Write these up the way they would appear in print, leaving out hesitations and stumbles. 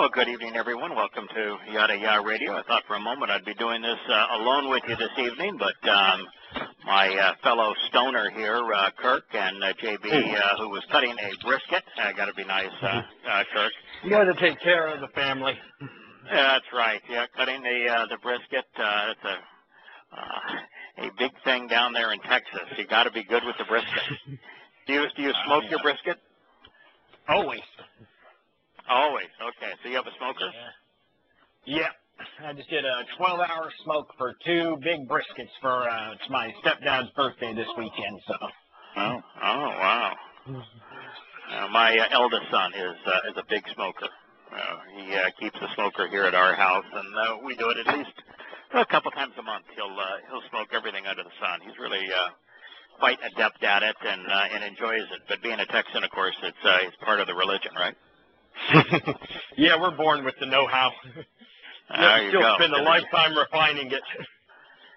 Well, good evening, everyone. Welcome to Yada Yahweh Radio. I thought for a moment I'd be doing this alone with you this evening, but my fellow stoner here, Kirk, and JB, who was cutting a brisket. Got to be nice, Kirk. You got to take care of the family. That's right. Yeah, cutting the brisket. It's a big thing down there in Texas. You got to be good with the brisket. Do you smoke your brisket? Always. Always. Okay. So you have a smoker? Yeah. I just did a 12-hour smoke for 2 big briskets for it's my stepdad's birthday this weekend. So. Oh wow. My eldest son is a big smoker. He keeps a smoker here at our house, and we do it at least a couple times a month. He'll smoke everything under the sun. He's really quite adept at it and enjoys it. But being a Texan, of course, it's part of the religion, right? Yeah, we're born with the know-how. You still spend a lifetime refining it.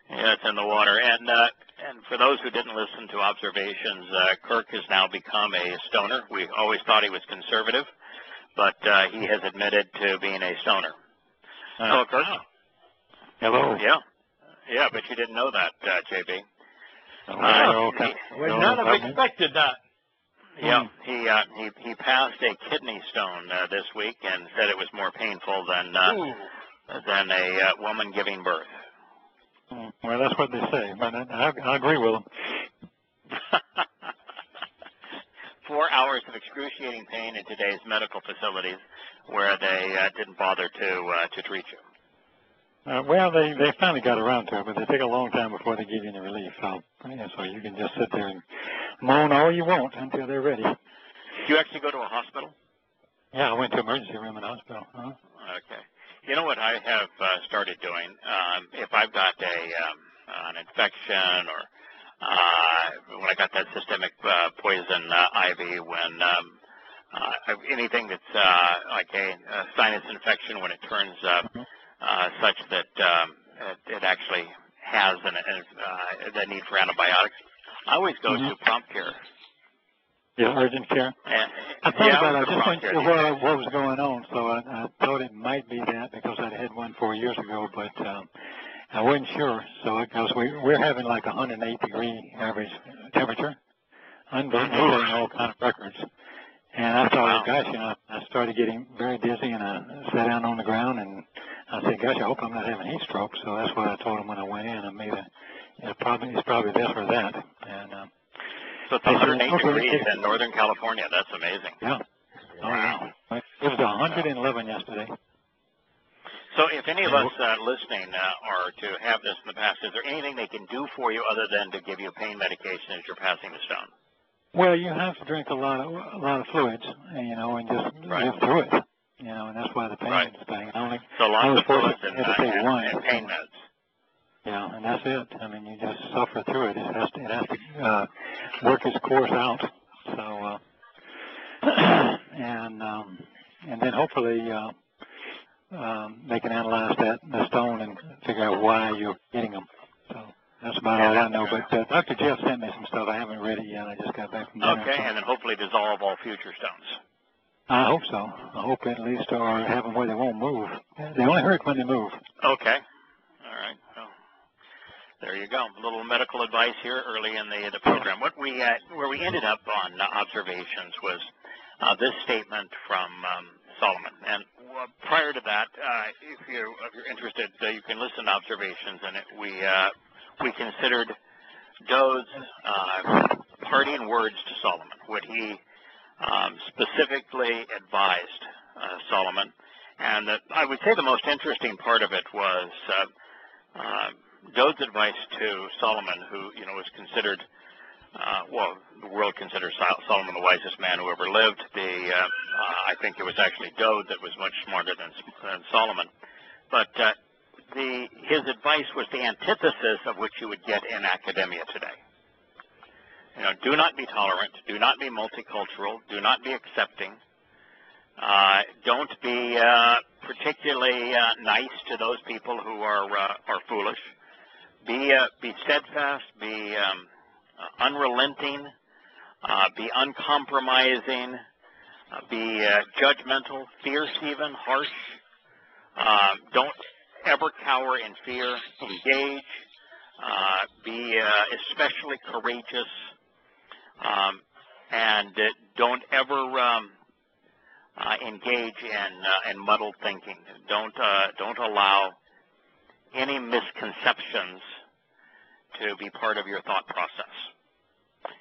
Yeah, it's in the water. And for those who didn't listen to observations, Kirk has now become a stoner. We always thought he was conservative, but he has admitted to being a stoner. Hello, Kirk. Hello. Yeah, but you didn't know that, JB. Okay. Would not have expected that. Yeah, he passed a kidney stone this week and said it was more painful than a woman giving birth. Well, that's what they say, but I agree with them. 4 hours of excruciating pain in today's medical facilities where they didn't bother to treat you. Well, they finally got around to it, but they take a long time before they give you any relief. So you can just sit there and moan all you want until they're ready. Do you actually go to a hospital? Yeah, I went to emergency room in the hospital. Okay. You know what I have started doing? If I've got an infection or when I got that systemic poison ivy, when anything that's like a sinus infection, when it turns such that it actually has the need for antibiotics, I always go to prompt care. Yeah, urgent care. I thought about it. I just wasn't sure what was going on, so I thought it might be that because I'd had one 4 years ago, but I wasn't sure. So because we're having like 108-degree average temperature, unbelievable, setting all kind of records. And I thought, gosh, I started getting very dizzy, and I sat down on the ground, and I said, gosh, I hope I'm not having heat stroke. So that's what I told him when I went in. I made it's probably this or that. And so it's 108 degrees in Northern California. That's amazing. Yeah. Wow. It was 111 yesterday. So if any of us listening are to have this in the past, is there anything they can do for you other than to give you pain medication as you're passing the stone? Well, you have to drink a lot of fluids, and just live through it. And that's why the pain thing. So lots of fluids and pain meds. Yeah, and that's it. I mean, you just suffer through it. It has to work its course out. So, and then hopefully they can analyze the stone and figure out why you're getting them. So that's about all I know. But Dr. Jeff sent me some stuff. I haven't read it yet. I just got back from dinner. Okay, and then hopefully dissolve all future stones. I hope so. I hope at least, or have them where they won't move. They only hurt when they move. Okay. All right. Well, there you go. A little medical advice here early in the program. Where we ended up on observations was this statement from Solomon. And prior to that, if you're interested, you can listen to observations. And we considered Dode's parting words to Solomon, what he specifically advised Solomon. And I would say the most interesting part of it was Dode's advice to Solomon, who was considered, the world considers Solomon the wisest man who ever lived. I think it was actually Dode that was much smarter than Solomon. But his advice was the antithesis of what you would get in academia today. Do not be tolerant. Do not be multicultural. Do not be accepting. Don't be particularly nice to those people who are foolish. Be steadfast. Be unrelenting. Be uncompromising. Be judgmental, fierce even, harsh. Don't ever cower in fear. Engage. Be especially courageous. And don't ever engage in muddled thinking. Don't allow any misconceptions to be part of your thought process.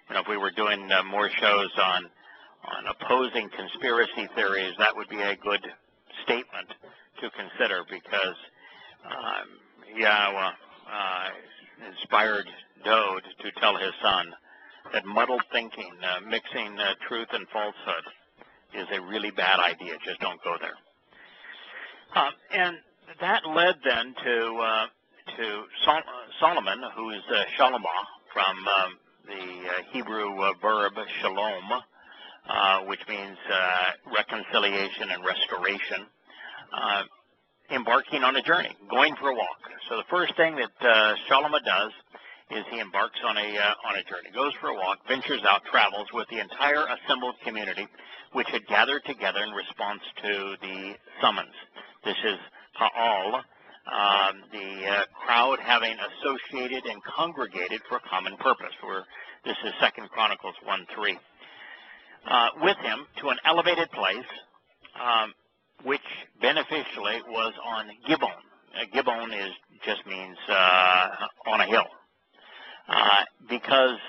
You know, if we were doing more shows on opposing conspiracy theories, that would be a good statement to consider, because Yahowah inspired Dode to tell his son that muddled thinking, mixing truth and falsehood, is a really bad idea. Just don't go there. And that led then to Solomon, who is Shalomah, from the Hebrew verb shalom, which means reconciliation and restoration, embarking on a journey, going for a walk. So the first thing that Solomon does is he embarks on a journey, goes for a walk, ventures out, travels with the entire assembled community, which had gathered together in response to the summons. This is Ha'al, the crowd having associated and congregated for a common purpose. This is 2 Chronicles 1:3. With him to an elevated place, which beneficially was on Gibbon. Gibbon just means on a hill, because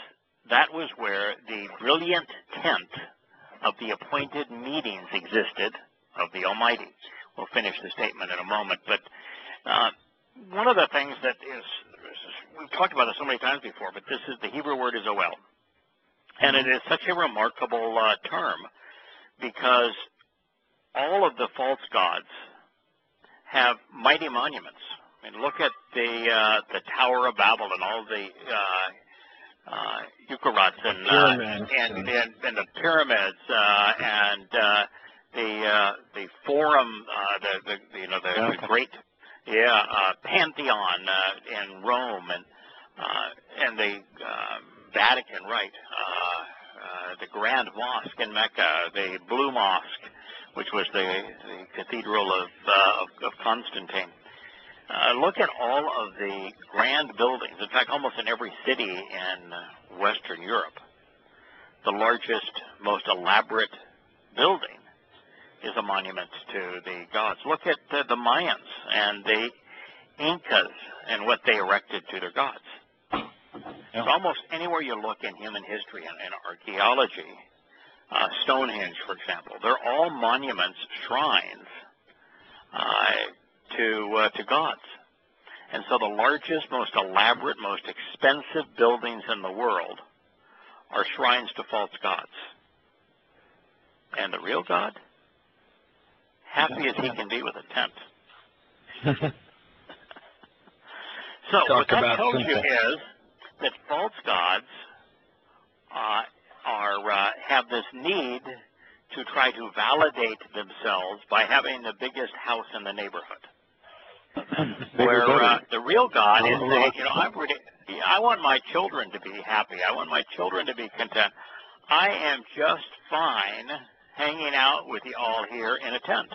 that was where the brilliant tent of the appointed meetings existed of the Almighty. We'll finish the statement in a moment, but one of the things that is, we've talked about this so many times before, but this is, the Hebrew word is oel. And it is such a remarkable term, because all of the false gods have mighty monuments. I mean, look at the Tower of Babel and all the Ukarats and the pyramids and the forum, the great Pantheon in Rome and the Vatican, right? The Grand Mosque in Mecca, the Blue Mosque, which was the Cathedral of Constantine. Look at all of the grand buildings. In fact, almost in every city in Western Europe, the largest, most elaborate building is a monument to the gods. Look at the Mayans and the Incas and what they erected to their gods. So almost anywhere you look in human history and archaeology, Stonehenge, for example, they're all monuments, shrines to gods. And so the largest, most elaborate, most expensive buildings in the world are shrines to false gods. And the real God, happy as he can be with a tent. So what that tells you is that false gods have this need to try to validate themselves by having the biggest house in the neighborhood. Where the real God is saying, I want my children to be happy. I want my children to be content. I am just fine hanging out with you all here in a tent.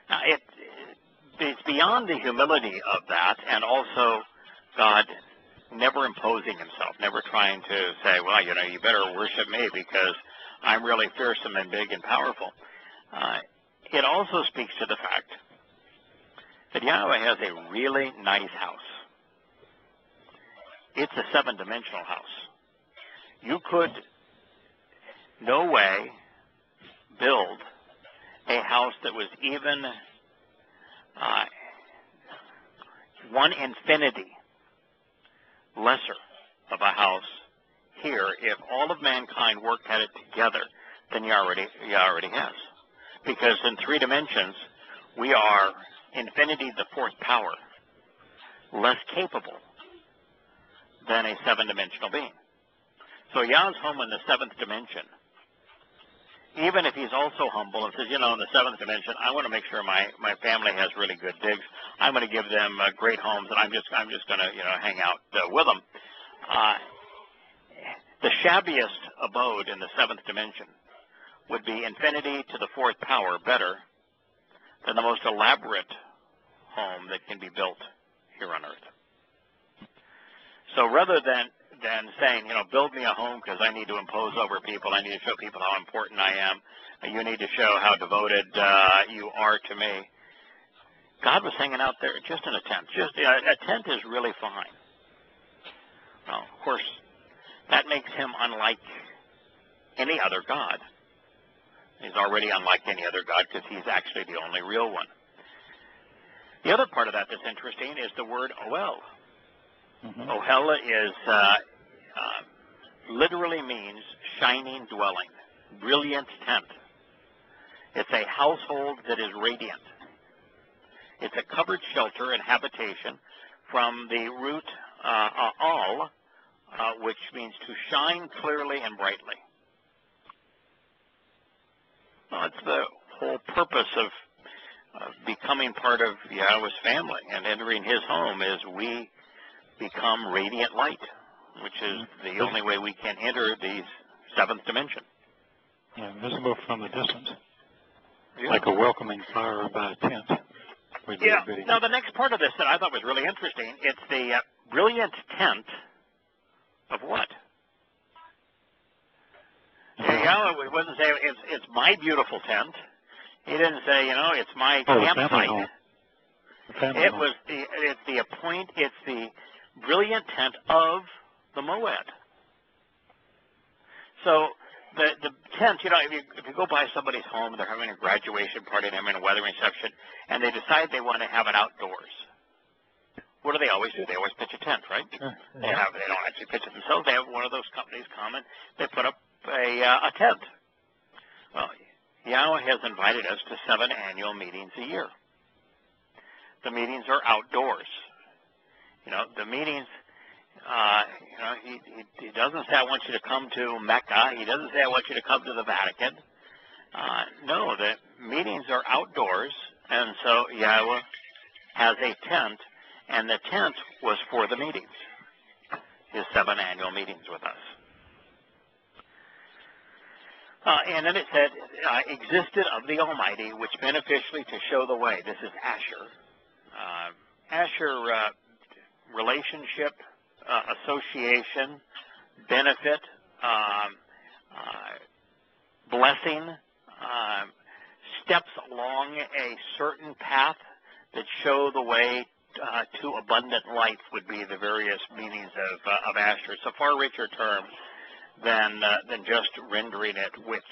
Now, it's beyond the humility of that, and also God never imposing himself, never trying to say, well, you better worship me because I'm really fearsome and big and powerful. It also speaks to the fact that Yahweh has a really nice house. It's a 7-dimensional house. You could no way build a house that was even one infinity lesser of a house here if all of mankind worked at it together than you already has. Because in 3 dimensions, we are infinity, the 4th power, less capable than a 7-dimensional being. So Yah's home in the 7th dimension, even if he's also humble and says, in the 7th dimension, I want to make sure my family has really good digs. I'm going to give them great homes, and I'm just going to hang out with them. The shabbiest abode in the 7th dimension would be infinity to the fourth power better than the most elaborate home that can be built here on earth. So rather than saying, build me a home because I need to impose over people, I need to show people how important I am, you need to show how devoted you are to me, God was hanging out there just in a tent. A tent is really fine. Well, of course, that makes him unlike any other God. He's already unlike any other God because he's actually the only real one. The other part of that that's interesting is the word Ohel. Mm-hmm. Ohel is literally means shining dwelling, brilliant tent. It's a household that is radiant. It's a covered shelter and habitation from the root al, which means to shine clearly and brightly. Well, that's the whole purpose of becoming part of Yahweh's family and entering his home is we become radiant light, which is the only way we can enter the seventh dimension. Yeah, visible from a distance, like a welcoming fire by a tent. Yeah. Now, the next part of this that I thought was really interesting, it's the brilliant tent of what? Yahweh wasn't saying it's my beautiful tent. He didn't say, it's my campsite. It's the brilliant tent of the Moed. So the tent, if you go by somebody's home, they're having a graduation party, they're having a wedding reception, and they decide they want to have it outdoors. What do they always do? They always pitch a tent, right? Sure. They don't actually pitch it themselves. They have one of those companies come and they put up a tent. Well, Yahweh has invited us to 7 annual meetings a year. The meetings are outdoors. The meetings, he doesn't say, I want you to come to Mecca. He doesn't say, I want you to come to the Vatican. No, the meetings are outdoors, and so Yahweh has a tent, and the tent was for the meetings, his 7 annual meetings with us. And then it said, existed of the Almighty, which beneficially to show the way. This is Asher. Asher, relationship, association, benefit, blessing, steps along a certain path that show the way to abundant life would be the various meanings of Asher. It's a far richer term than just rendering it which.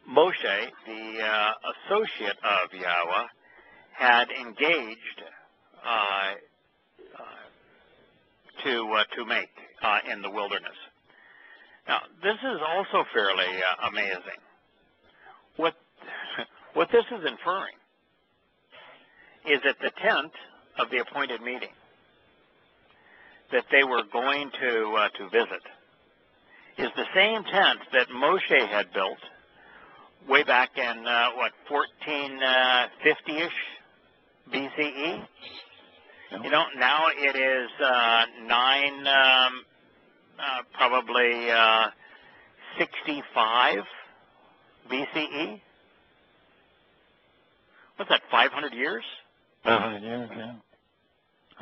Moshe, the associate of Yahweh, had engaged to make in the wilderness. Now, this is also fairly amazing. What this is inferring is that the tent of the appointed meeting that they were going to visit is the same tent that Moshe had built way back in 1450-ish BCE. Now it is 65 BCE. What's that, 500 years? 500 years, yeah.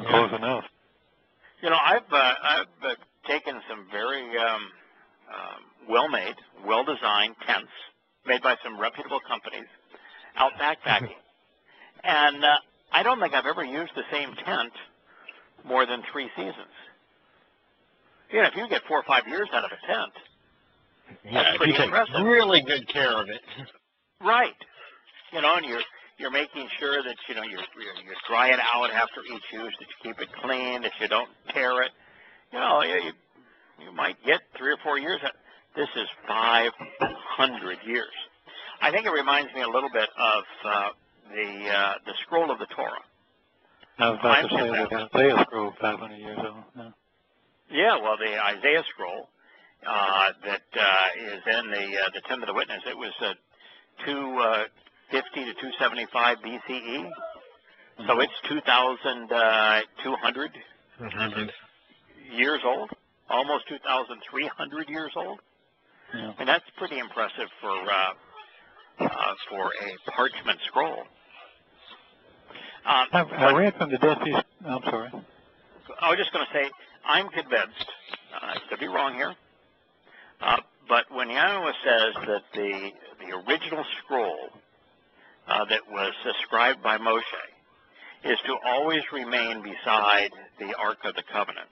Close enough. I've taken some very well-made, well-designed tents made by some reputable companies out backpacking. And I don't think I've ever used the same tent more than 3 seasons. If you get 4 or 5 years out of a tent, that's pretty impressive. Really good care of it. Right. And you're making sure that you dry it out after each use, that you keep it clean, that you don't tear it. You might get 3 or 4 years. This is 500 years. I think it reminds me a little bit of the scroll of the Torah. I was about to say the Isaiah scroll, 500 years old. No. Yeah, well, the Isaiah scroll that is in the Ten of the Witness, it was 250 to 275 BCE. So it's 2,200 years old, almost 2,300 years old. Yeah. And that's pretty impressive for a parchment scroll. I read from the Dead Sea. I'm sorry. I was just going to say, I'm convinced, I could be wrong here, but when Yahowah says that the original scroll that was ascribed by Moshe is to always remain beside the Ark of the Covenant,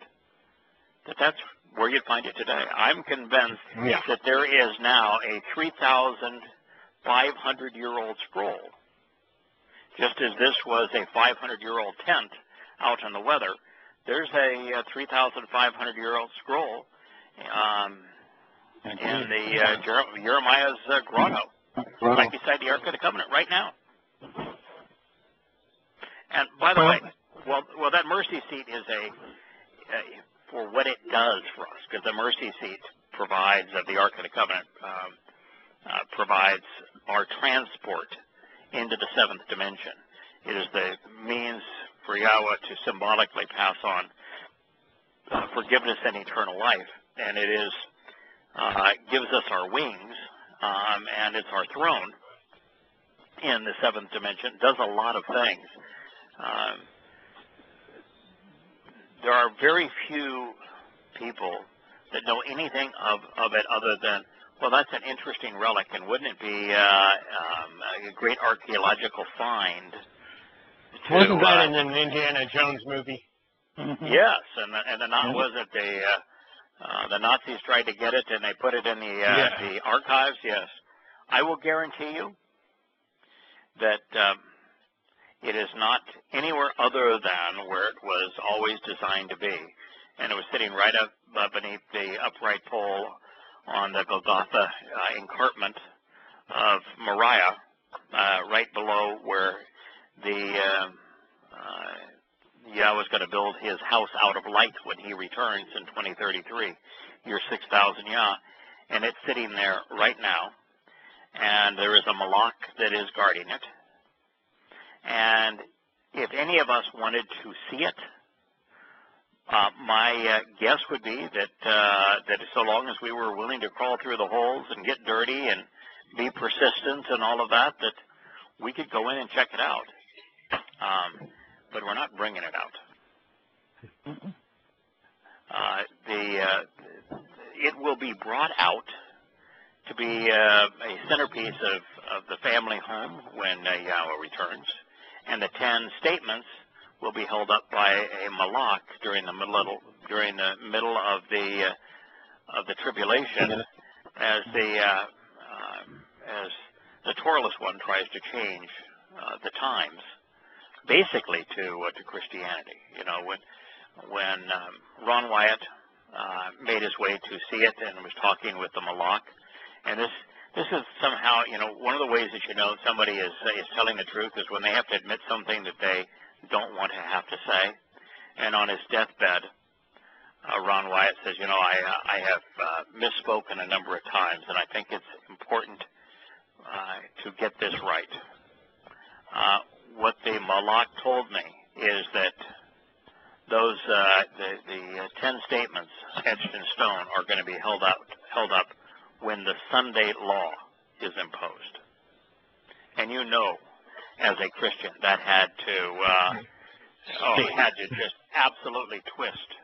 that's where you'd find it today. I'm convinced that there is now a 3,500-year-old scroll. Just as this was a 500-year-old tent out in the weather, there's a 3,500-year-old scroll in the Jeremiah's grotto, right beside the Ark of the Covenant, right now. And by the way, well, that mercy seat is for what it does for us, because the mercy seat provides, of the Ark of the Covenant, provides our transport into the seventh dimension. It is the means for Yahowah to symbolically pass on forgiveness and eternal life, and it is gives us our wings, and it's our throne in the seventh dimension. It does a lot of things. There are very few people that know anything of it other than, well, that's an interesting relic, and wouldn't it be a great archaeological find? Wasn't that in an Indiana Jones movie? Yes, and was it the Nazis tried to get it and they put it in the archives? Yes, I will guarantee you that it is not anywhere other than where it was always designed to be, and it was sitting right up beneath the upright pole on the Golgotha encarpment of Moriah, right below where the Yahweh is going to build his house out of light when he returns in 2033, year 6,000 Yah, and it's sitting there right now, and there is a malach that is guarding it, and if any of us wanted to see it, my guess would be that so long as we were willing to crawl through the holes and get dirty and be persistent and all of that, that we could go in and check it out. But we're not bringing it out. It will be brought out to be a centerpiece of the family home when Yahowah returns, and the 10 statements will be held up by a malach during the middle of the tribulation, as the Torah-less one tries to change the times, basically to Christianity. You know, when Ron Wyatt made his way to see it and was talking with the malach, and this is somehow, you know, one of the ways that you know somebody is telling the truth is when they have to admit something that they don't want to have to say. And on his deathbed, Ron Wyatt says, you know, I have misspoken a number of times, and I think it's important to get this right. What the malach told me is that those the 10 statements etched in stone are going to be held up when the Sunday law is imposed. And you know, as a Christian, that had to just absolutely twist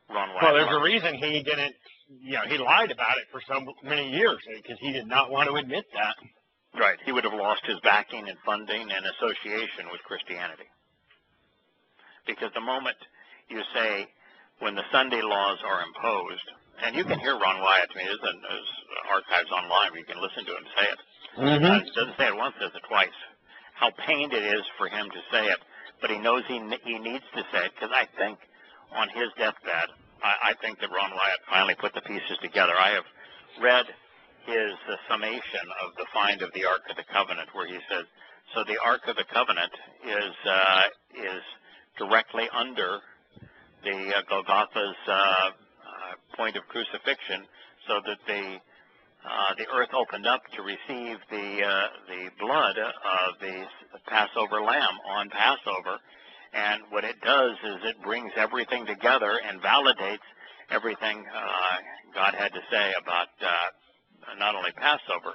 Ron Wyatt. Well, there's a reason he didn't, you know, he lied about it for so many years, because he did not want to admit that. Right. He would have lost his backing and funding and association with Christianity. Because the moment you say, when the Sunday laws are imposed, and you can hear Ron Wyatt, I mean, there's archives online where you can listen to him say it. He doesn't say it once, says it twice. How pained it is for him to say it, but he knows he needs to say it, because I think on his deathbed, I think that Ron Wyatt finally put the pieces together. I have read his summation of the find of the Ark of the Covenant, where he says, so the Ark of the Covenant is directly under the Golgotha's point of crucifixion, so that the earth opened up to receive the blood of the Passover lamb on Passover, and what it does is it brings everything together and validates everything God had to say about not only Passover,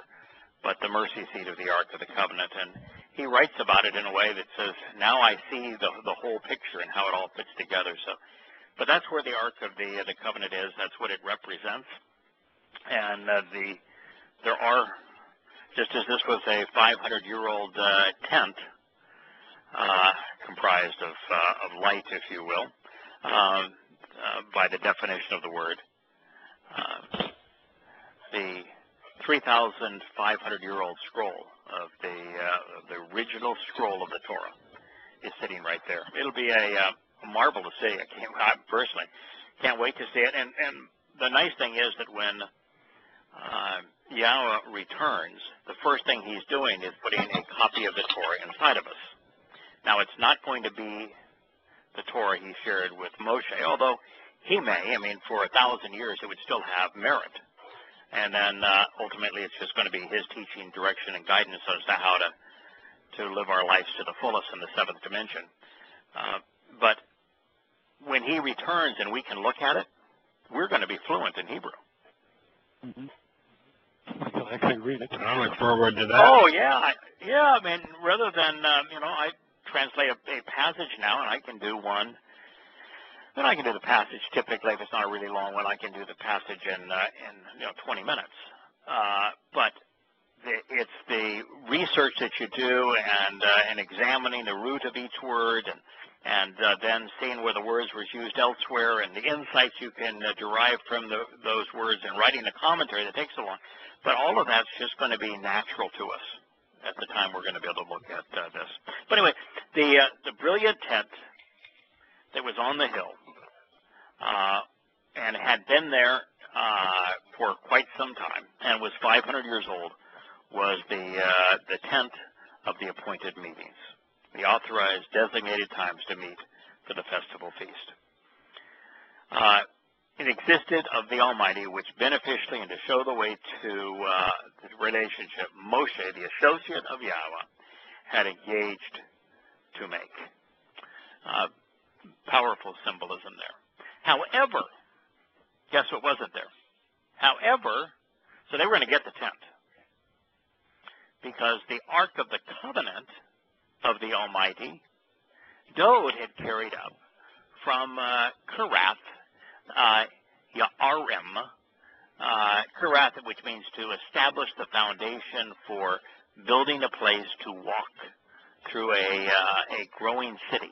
but the mercy seat of the Ark of the Covenant. And he writes about it in a way that says, now I see the whole picture and how it all fits together. So, but that's where the Ark of the Covenant is. That's what it represents. And there are, just as this was a 500-year-old tent, comprised of light, if you will, by the definition of the word, the 3,500-year-old scroll of the original scroll of the Torah is sitting right there. It'll be a marvel to see. I personally can't wait to see it. And the nice thing is that when Yahweh returns, the first thing he's doing is putting a copy of the Torah inside of us. Now, it's not going to be the Torah he shared with Moshe, although he may. I mean, for 1,000 years, it would still have merit. And then ultimately, it's just going to be his teaching, direction, and guidance as to how to live our lives to the fullest in the seventh dimension. But when he returns and we can look at it, we're going to be fluent in Hebrew. Mm-hmm. I can actually read it. I look forward to that. Oh, yeah. I mean, rather than, I translate a passage now, and I can do one. Then I can do the passage typically, if it's not a really long one, I can do the passage in 20 minutes. But it's the research that you do and examining the root of each word and then seeing where the words were used elsewhere and the insights you can derive from those words and writing the commentary that takes so long. But all of that's just going to be natural to us at the time we're going to be able to look at this. But anyway, the brilliant tent that was on the hill and had been there for quite some time and was 500 years old was the tent of the appointed meetings, the authorized designated times to meet for the festival feast. It existed of the Almighty, which beneficially and to show the way to the relationship Moshe, the associate of Yahweh, had engaged to make. Powerful symbolism there. However, guess what wasn't there? However, so they were going to get the tent because the Ark of the Covenant of the Almighty, Dode had carried up from Kirath Yearim, Kirath, which means to establish the foundation for building a place to walk through a growing city.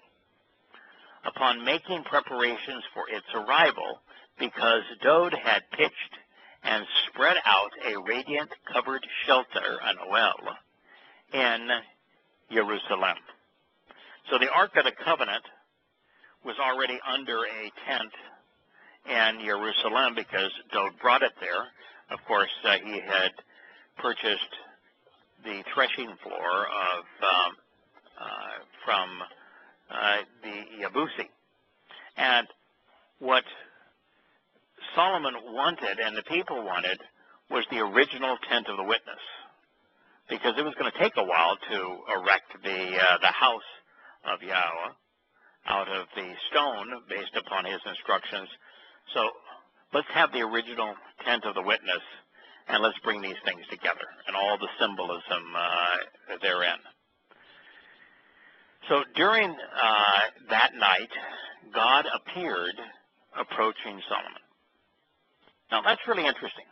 Upon making preparations for its arrival, because Dode had pitched and spread out a radiant covered shelter, an oel, in Jerusalem. So the Ark of the Covenant was already under a tent in Jerusalem because Dode brought it there. Of course, he had purchased the threshing floor from the Yabusi. And what Solomon wanted and the people wanted was the original tent of the witness, because it was going to take a while to erect the house of Yahweh out of the stone based upon his instructions. So let's have the original tent of the witness, and let's bring these things together and all the symbolism therein. So during that night, God appeared approaching Solomon. Now that's really interesting.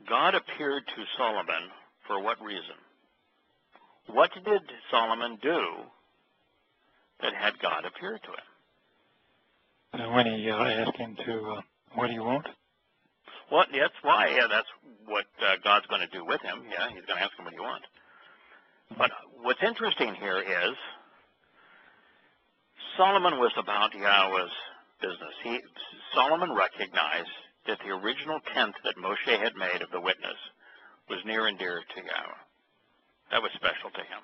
God appeared to Solomon for what reason? What did Solomon do that had God appear to him? And when he asked him to, what do you want? Well, that's why, that's what God's going to do with him. Yeah, he's going to ask him what do you want. But what's interesting here is Solomon was about Yahweh's business. Solomon recognized that the original tent that Moshe had made of the witness was near and dear to Yahweh. That was special to him.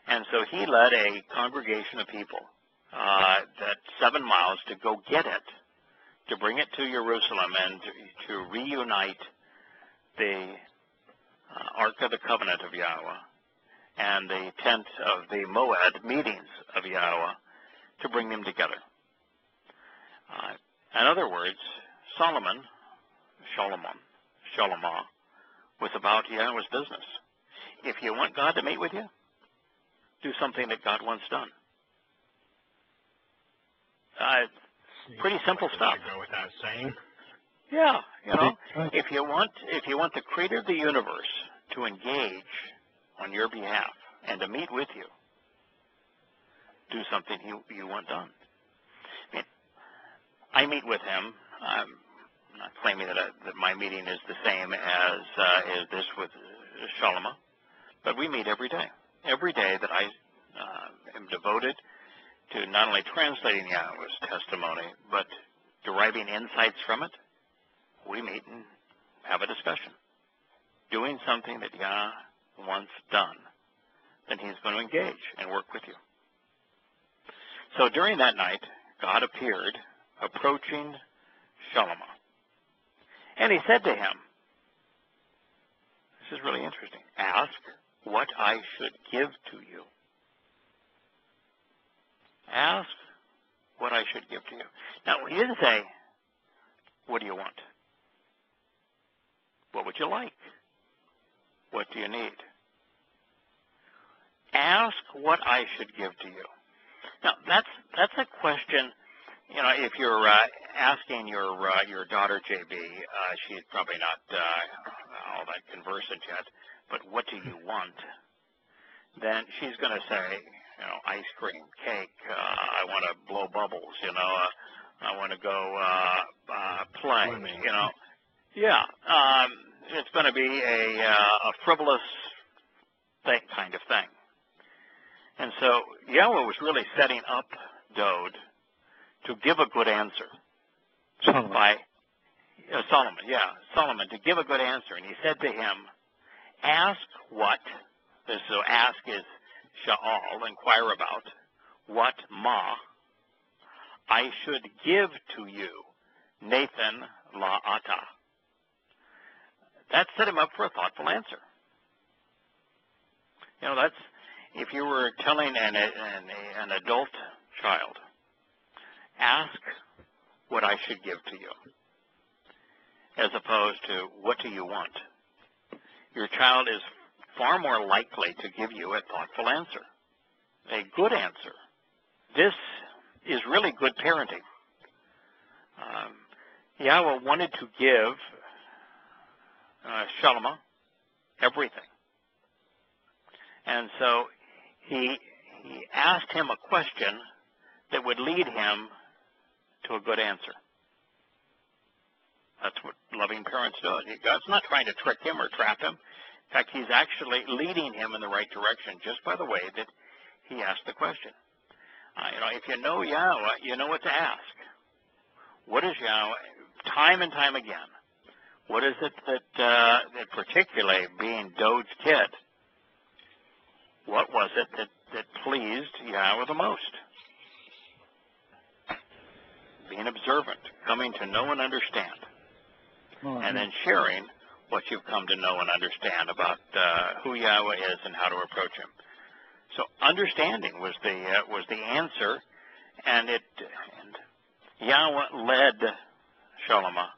And so he led a congregation of people that 7 miles to go get it, to bring it to Jerusalem and to reunite the Ark of the Covenant of Yahweh and the tent of the Moed meetings of Yahweh, to bring them together. In other words, Solomon Shalomah, was about Yahweh's business. If you want God to meet with you, do something that God wants done. Pretty simple stuff. Go without saying. Yeah, if you want the Creator of the universe to engage on your behalf and to meet with you, do something you want done. I meet with him. I'm not claiming that my meeting is the same as this with Shalomah, but we meet every day. Every day that I am devoted to not only translating Yahweh's testimony, but deriving insights from it, we meet and have a discussion. Doing something that Yah wants done, then he's going to engage and work with you. So during that night, God appeared, approaching Shalomah. And he said to him, this is really interesting, ask what I should give to you. Ask what I should give to you. Now, he didn't say, what do you want? What would you like? What do you need? Ask what I should give to you. Now, that's a question. If you're asking your daughter, JB, she's probably not all that conversant yet, but what do you want? Then she's going to say, ice cream, cake, I want to blow bubbles, I want to go play, Yeah, it's going to be a frivolous kind of thing. And so Yahweh was really setting up Dode to give a good answer. Solomon, to give a good answer. And he said to him, ask what, so ask is sha'al, inquire about, what ma I should give to you, Nathan la'ata. That set him up for a thoughtful answer. That's, if you were telling an adult child, ask what I should give to you, as opposed to what do you want, your child is far more likely to give you a thoughtful answer, a good answer. This is really good parenting. Yahweh wanted to give Shalomah everything. And so he asked him a question that would lead him to a good answer. That's what loving parents do. God's not trying to trick him or trap him. In fact, he's actually leading him in the right direction just by the way that he asked the question. If you know Yahweh, you know what to ask. What is Yahweh? Time and time again, what is it that particularly being Dode's kid, what was it that pleased Yahweh the most? Being observant, coming to know and understand, and then sharing what you've come to know and understand about who Yahweh is and how to approach him. So understanding was the answer, and Yahweh led Shalomah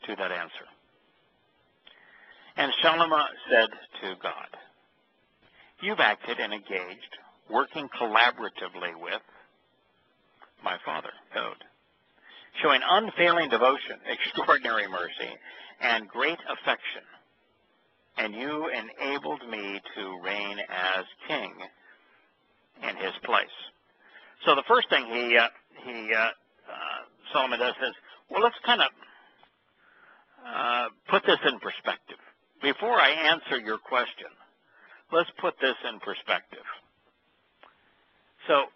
to that answer. And Shalomah said to God, you've acted and engaged, working collaboratively with my father, Dode, showing unfailing devotion, extraordinary mercy, and great affection. And you enabled me to reign as king in his place. So the first thing Solomon does is, well, let's kind of put this in perspective. Before I answer your question, let's put this in perspective. So,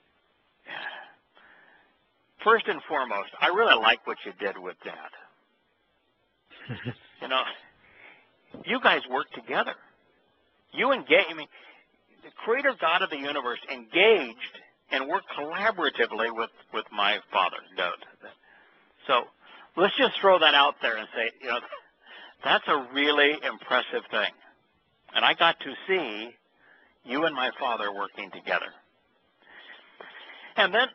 first and foremost, I really like what you did with Dad. You guys work together. You engage. The Creator God of the universe engaged and worked collaboratively with my father, Dode. So let's just throw that out there and say, that's a really impressive thing. And I got to see you and my father working together. And then,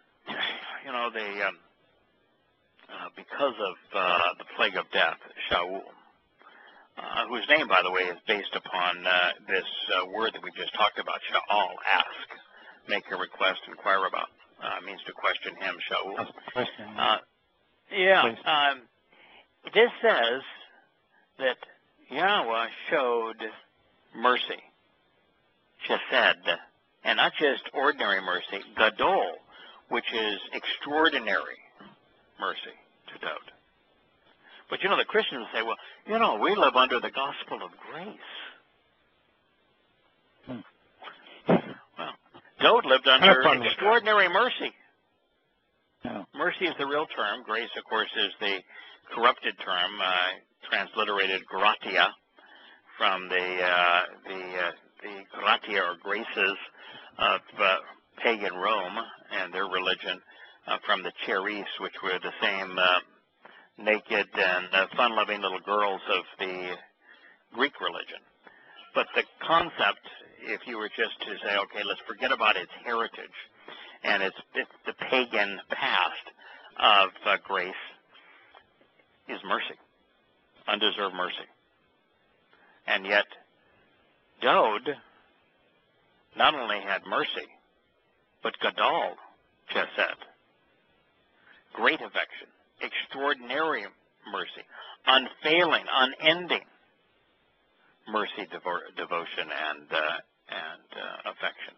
because of the plague of death, Shaul, whose name, by the way, is based upon this word that we just talked about, Sha'al, ask, make a request, inquire about, means to question him, Shaul. This says that Yahweh showed mercy, chesed, and not just ordinary mercy, gadol, which is extraordinary mercy to Daud. But the Christians say, well, we live under the gospel of grace. Well, Daud lived under extraordinary mercy. No. Mercy is the real term. Grace, of course, is the corrupted term, transliterated gratia, from the gratia or graces of pagan Rome and their religion, from the charis, which were the same naked and fun-loving little girls of the Greek religion. But the concept, if you were just to say, okay, let's forget about its heritage and it's the pagan past of grace, is mercy, undeserved mercy. And yet, Daud not only had mercy, but gadol, chesed, great affection, extraordinary mercy, unfailing, unending mercy, devotion, and affection.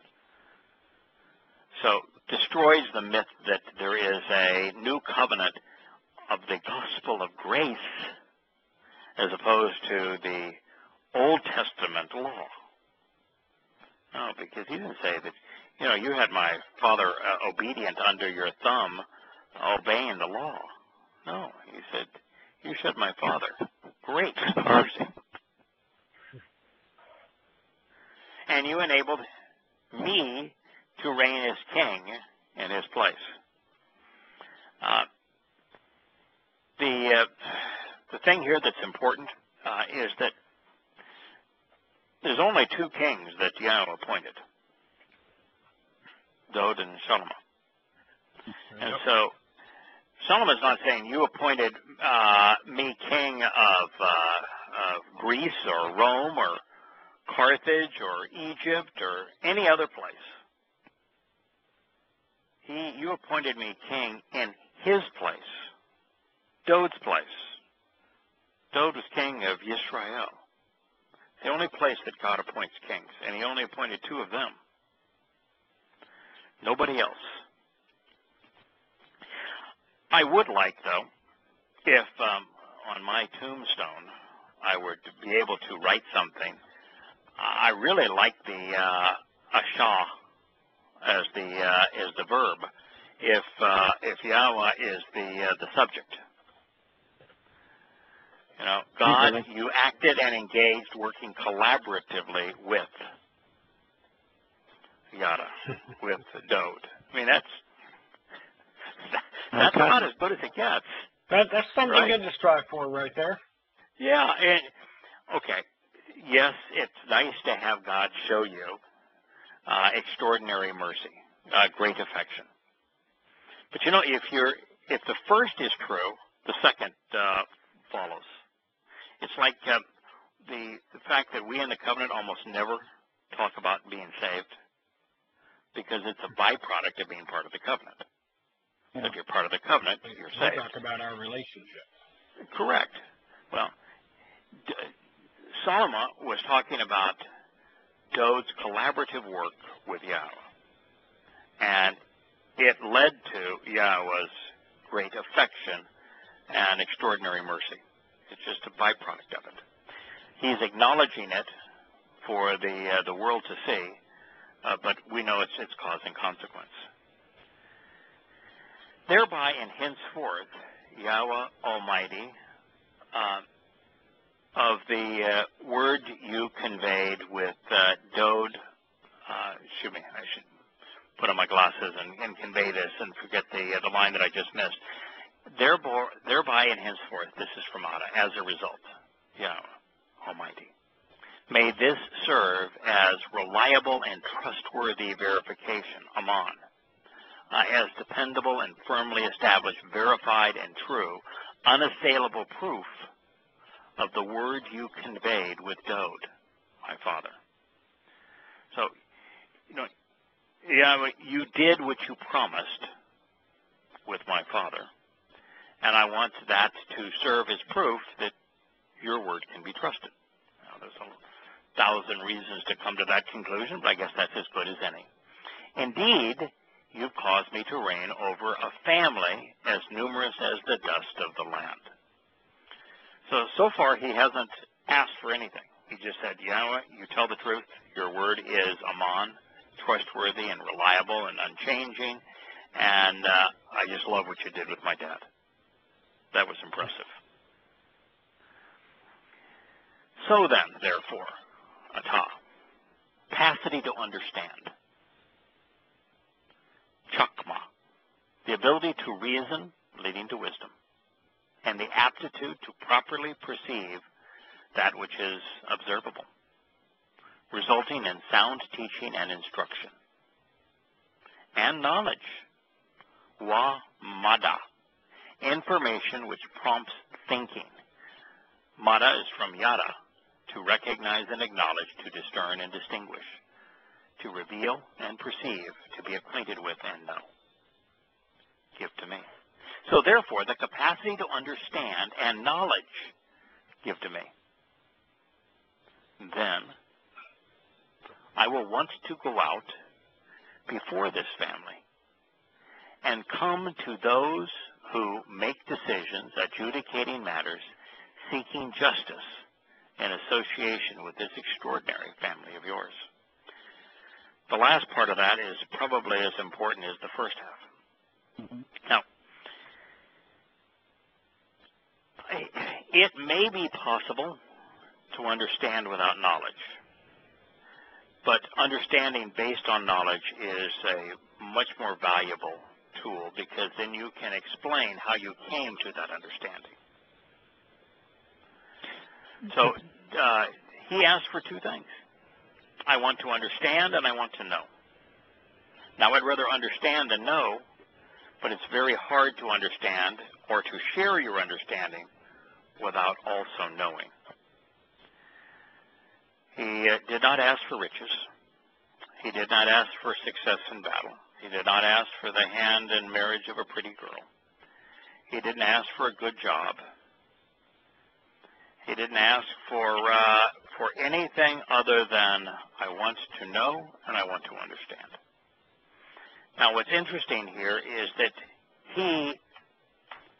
So destroys the myth that there is a new covenant of the gospel of grace as opposed to the Old Testament law. No, because he didn't say that, you had my father obedient under your thumb, obeying the law. No, he said, you showed my father great mercy. And you enabled me to reign as king in his place. The thing here that's important is that there's only two kings that Yahweh appointed, Daud and Solomon. And so Solomon's not saying you appointed me king of Greece or Rome or Carthage or Egypt or any other place. You appointed me king in his place, Daud's place. Daud was king of Israel, the only place that God appoints kings, and he only appointed two of them. Nobody else. I would like, though, if on my tombstone I were to be able to write something. I really like the ashah as the verb. If Yahweh is the subject, God, you acted and engaged, working collaboratively with Yada, with Daud. I mean, that's about as good as it gets. That's something good to strive for, right there. Yeah. Okay. Yes, it's nice to have God show you extraordinary mercy, great affection. But if the first is true, the second follows. It's like the fact that we in the covenant almost never talk about being saved, because it's a byproduct of being part of the covenant. Yeah. If you're part of the covenant, you're saved. We talk about our relationship. Correct. Well, Solomon was talking about Daud's collaborative work with Yahweh, and it led to Yahweh's great affection and extraordinary mercy. It's just a byproduct of it. He's acknowledging it for the world to see, but we know it's cause and consequence. Thereby and henceforth, Yahweh Almighty, of the word you conveyed with Daud, excuse me, I should put on my glasses and convey this and forget the line that I just missed. Thereby and henceforth, this is from Ada, as a result, Yahweh Almighty. May this serve as reliable and trustworthy verification, Aman, as dependable and firmly established, verified and true, unassailable proof of the word you conveyed with Dode, my father. So, Yahweh, you did what you promised with my father, and I want that to serve as proof that your word can be trusted. Now, there's 1,000 reasons to come to that conclusion, but I guess that's as good as any. Indeed, you've caused me to reign over a family as numerous as the dust of the land. So far, he hasn't asked for anything. He just said, Yahweh, you tell the truth. Your word is Aman, trustworthy and reliable and unchanging, and I just love what you did with my dad. That was impressive. So then, therefore, Atah, capacity to understand. Chakma, the ability to reason leading to wisdom, and the aptitude to properly perceive that which is observable, resulting in sound teaching and instruction. And knowledge, wa mada, information which prompts thinking. Mada is from yada, to recognize and acknowledge, to discern and distinguish, to reveal and perceive, to be acquainted with and know. Give to me. So therefore, the capacity to understand and knowledge, give to me. Then I will want to go out before this family and come to those who make decisions, adjudicating matters, seeking justice in association with this extraordinary family of yours. The last part of that is probably as important as the first half. Mm-hmm. Now, it may be possible to understand without knowledge, but understanding based on knowledge is a much more valuable tool, because then you can explain how you came to that understanding. So he asked for two things. I want to understand and I want to know. Now, I'd rather understand than know, but it's very hard to understand or to share your understanding without also knowing. He did not ask for riches. He did not ask for success in battle. He did not ask for the hand in marriage of a pretty girl. He didn't ask for a good job. He didn't ask for anything other than, I want to know and I want to understand. Now, what's interesting here is that he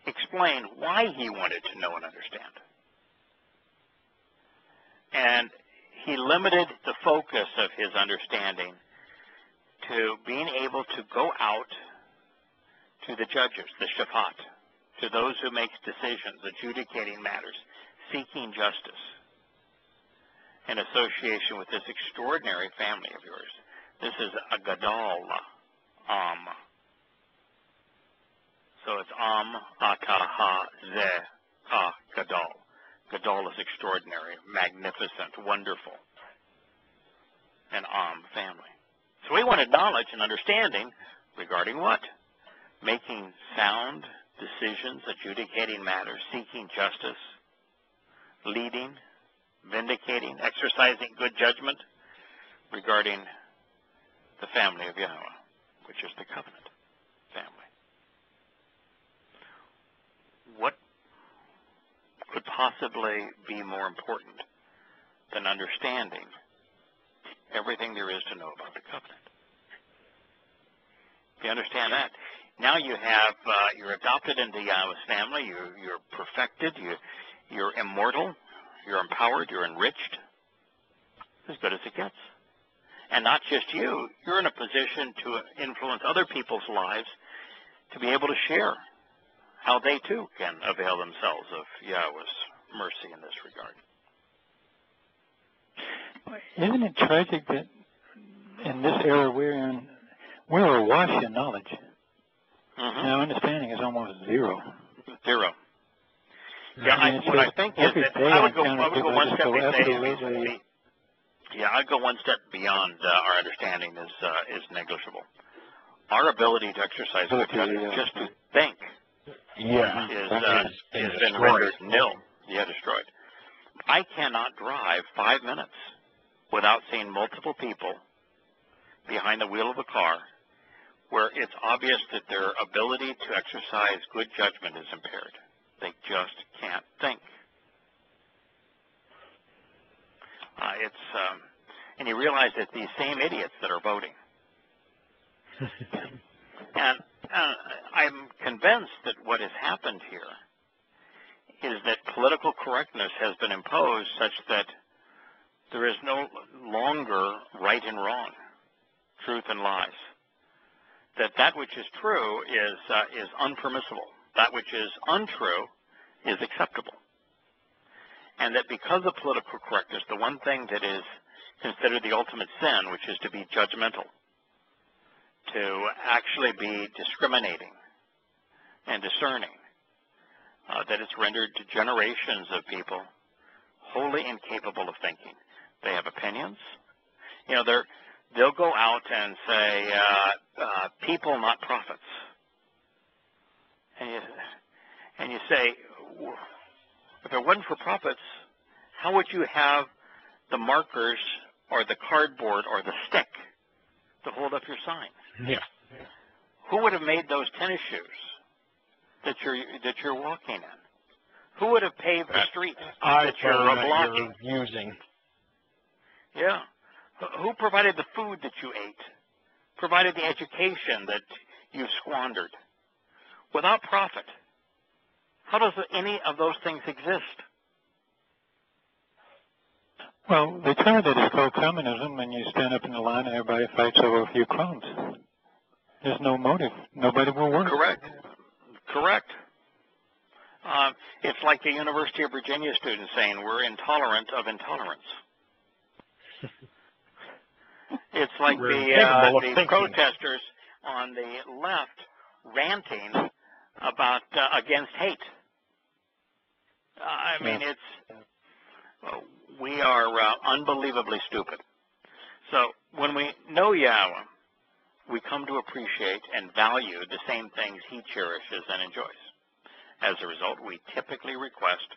explained why he wanted to know and understand. And he limited the focus of his understanding to being able to go out to the judges, the shafat, to those who make decisions, adjudicating matters, seeking justice, in association with this extraordinary family of yours. This is a gadol, So it's ataha, ze, ha, gadol. Gadol is extraordinary, magnificent, wonderful, and family. So he wanted knowledge and understanding regarding what? Making sound decisions, adjudicating matters, seeking justice, leading, vindicating, exercising good judgment regarding the family of Yahowah, which is the covenant family. What could possibly be more important than understanding everything there is to know about the covenant? If you understand that, now you have, you're adopted into Yahweh's family, you're perfected, you're immortal, you're empowered, you're enriched, as good as it gets. And not just you, you're in a position to influence other people's lives to be able to share how they too can avail themselves of Yahweh's mercy in this regard. Isn't it tragic that in this era we're in, we're awash in knowledge? Mm-hmm. Now, understanding is almost zero. Zero. Yeah, what I think is that I would go one step I'd go one step beyond our understanding is negligible. our ability to exercise good judgment, just to think, has been rendered nil. Yeah, destroyed. I cannot drive 5 minutes without seeing multiple people behind the wheel of a car where it's obvious that their ability to exercise good judgment is impaired. They just can't think. And you realize that these same idiots that are voting. And I'm convinced that what has happened here is that political correctness has been imposed such that there is no longer right and wrong, truth and lies. That which is true is unpermissible. That which is untrue is acceptable. And that because of political correctness, the one thing that is considered the ultimate sin, which is to be judgmental, to actually be discriminating and discerning, that it's rendered to generations of people wholly incapable of thinking. They have opinions. You know, they'll go out and say, people, not prophets. And you say, if it wasn't for prophets, how would you have the markers or the cardboard or the stick to hold up your sign? Yeah. Who would have made those tennis shoes that you're walking in? Who would have paved the streets that you're blocking? Using. Yeah. Who provided the food that you ate? Provided the education that you squandered? Without profit, how does any of those things exist? Well, they tell that it's called communism when you stand up in the line and everybody fights over a few crumbs. There's no motive. Nobody will work. Correct. It's like the University of Virginia students saying we're intolerant of intolerance. It's like the protesters on the left ranting about against hate. I mean, we are unbelievably stupid. So when we know Yahweh, we come to appreciate and value the same things he cherishes and enjoys. As a result, we typically request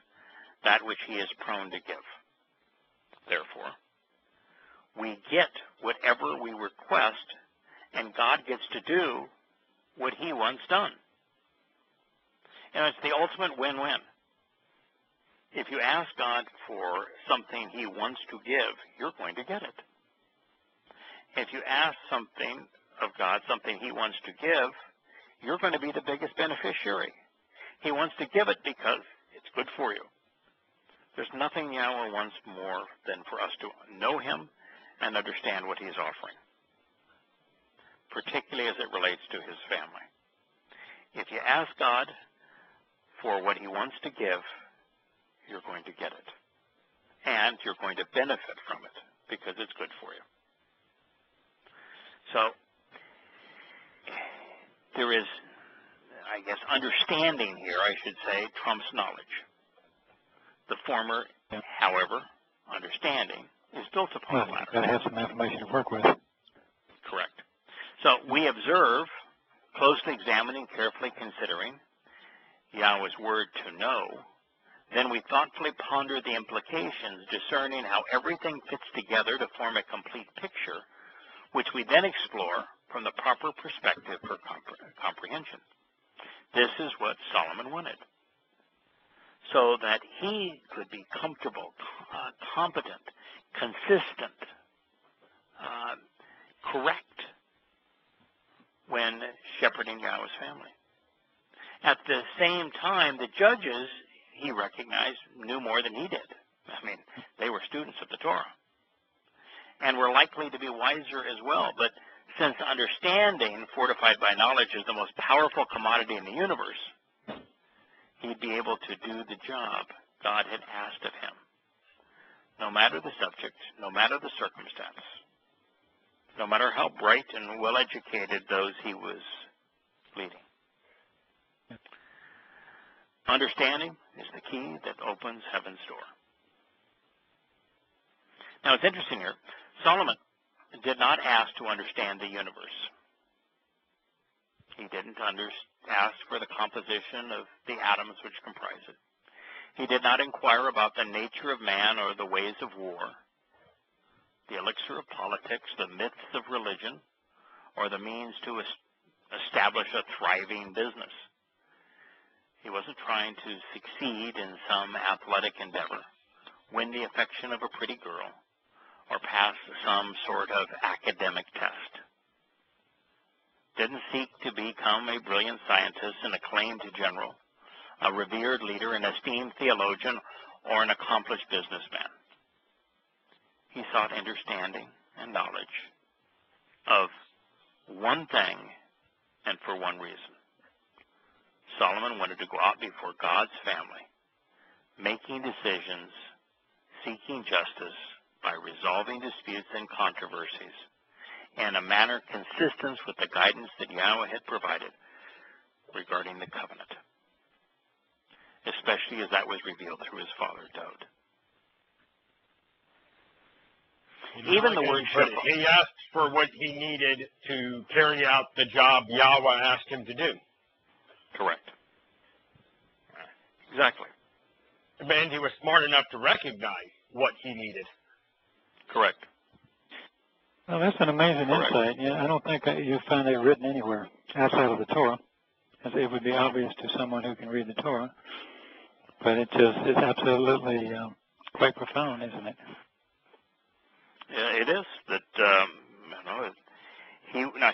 that which he is prone to give. Therefore, we get whatever we request, and God gets to do what he wants done. And it's the ultimate win-win. If you ask God for something he wants to give, you're going to get it. If you ask something of God, something he wants to give, you're going to be the biggest beneficiary. He wants to give it because it's good for you. There's nothing Yahweh wants more than for us to know him and understand what he's offering, particularly as it relates to his family. If you ask God for what he wants to give, you're going to get it. And you're going to benefit from it because it's good for you. So there is, I guess, understanding here, I should say, trumps knowledge. The former, however, understanding is built upon the latter. Got to have some information to work with. Correct. So we observe, closely examining, carefully considering Yahweh's word to know. Then we thoughtfully ponder the implications, discerning how everything fits together to form a complete picture, which we then explore from the proper perspective for comprehension. This is what Solomon wanted, so that he could be comfortable, competent, consistent, correct when shepherding Yahweh's family. At the same time, the judges, he recognized, knew more than he did. I mean, they were students of the Torah and were likely to be wiser as well. But since understanding, fortified by knowledge, is the most powerful commodity in the universe, he'd be able to do the job God had asked of him, no matter the subject, no matter the circumstance, no matter how bright and well-educated those he was leading. Understanding is the key that opens heaven's door. Now, it's interesting here. Solomon did not ask to understand the universe. He didn't ask for the composition of the atoms which comprise it. He did not inquire about the nature of man or the ways of war, the elixir of politics, the myths of religion, or the means to establish a thriving business. He wasn't trying to succeed in some athletic endeavor, win the affection of a pretty girl, or pass some sort of academic test. Didn't seek to become a brilliant scientist, an acclaimed general, a revered leader, an esteemed theologian, or an accomplished businessman. He sought understanding and knowledge of one thing and for one reason. Solomon wanted to go out before God's family, making decisions, seeking justice by resolving disputes and controversies in a manner consistent with the guidance that Yahweh had provided regarding the covenant, especially as that was revealed through his father, Dowd. Even the word shofar. He asked for what he needed to carry out the job Yahweh asked him to do. Correct. Exactly. And he was smart enough to recognize what he needed. Correct. Well, that's an amazing insight. Yeah, I don't think you find it written anywhere outside of the Torah. It would be obvious to someone who can read the Torah, but it's absolutely quite profound, isn't it? Yeah, it is. That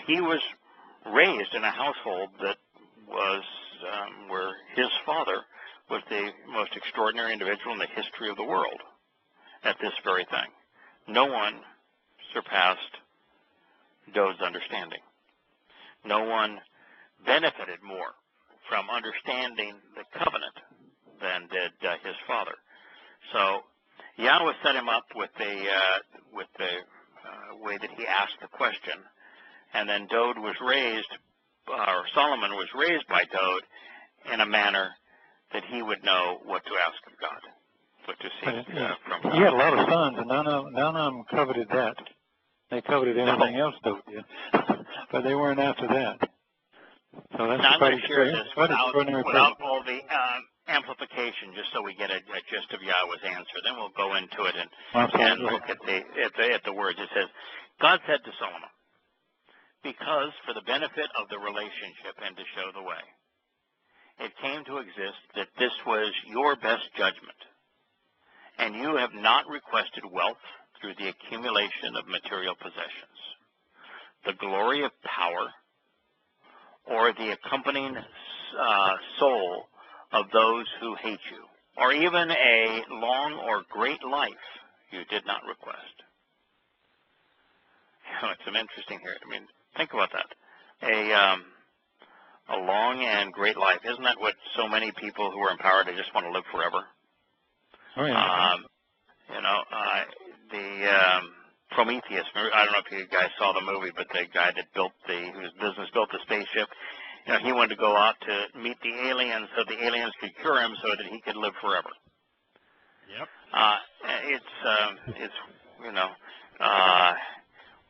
he was raised in a household that was where his father was the most extraordinary individual in the history of the world at this very thing. No one surpassed Dowd's understanding. No one benefited more from understanding the covenant than did his father. So Yahweh set him up with the way that he asked the question, and then Solomon was raised by Dowd in a manner that he would know what to ask of God, what to seek from God. He had a lot of sons, and none of them coveted that. They coveted everything else, Dowd did, but they weren't after that. So that's now I'm going to share great. this without all the amplification, just so we get a gist of Yahweh's answer. Then we'll go into it and look at the words. It says, God said to Solomon, because for the benefit of the relationship and to show the way, it came to exist that this was your best judgment, and you have not requested wealth through the accumulation of material possessions, the glory of power, or the accompanying soul of those who hate you, or even a long or great life you did not request. It's interesting here. I mean, think about that. A long and great life. Isn't that what so many people who are empowered, they just want to live forever? Oh, yeah. The Prometheus, I don't know if you guys saw the movie, but the guy that built whose business built the spaceship, he wanted to go out to meet the aliens so the aliens could cure him so that he could live forever. Yep.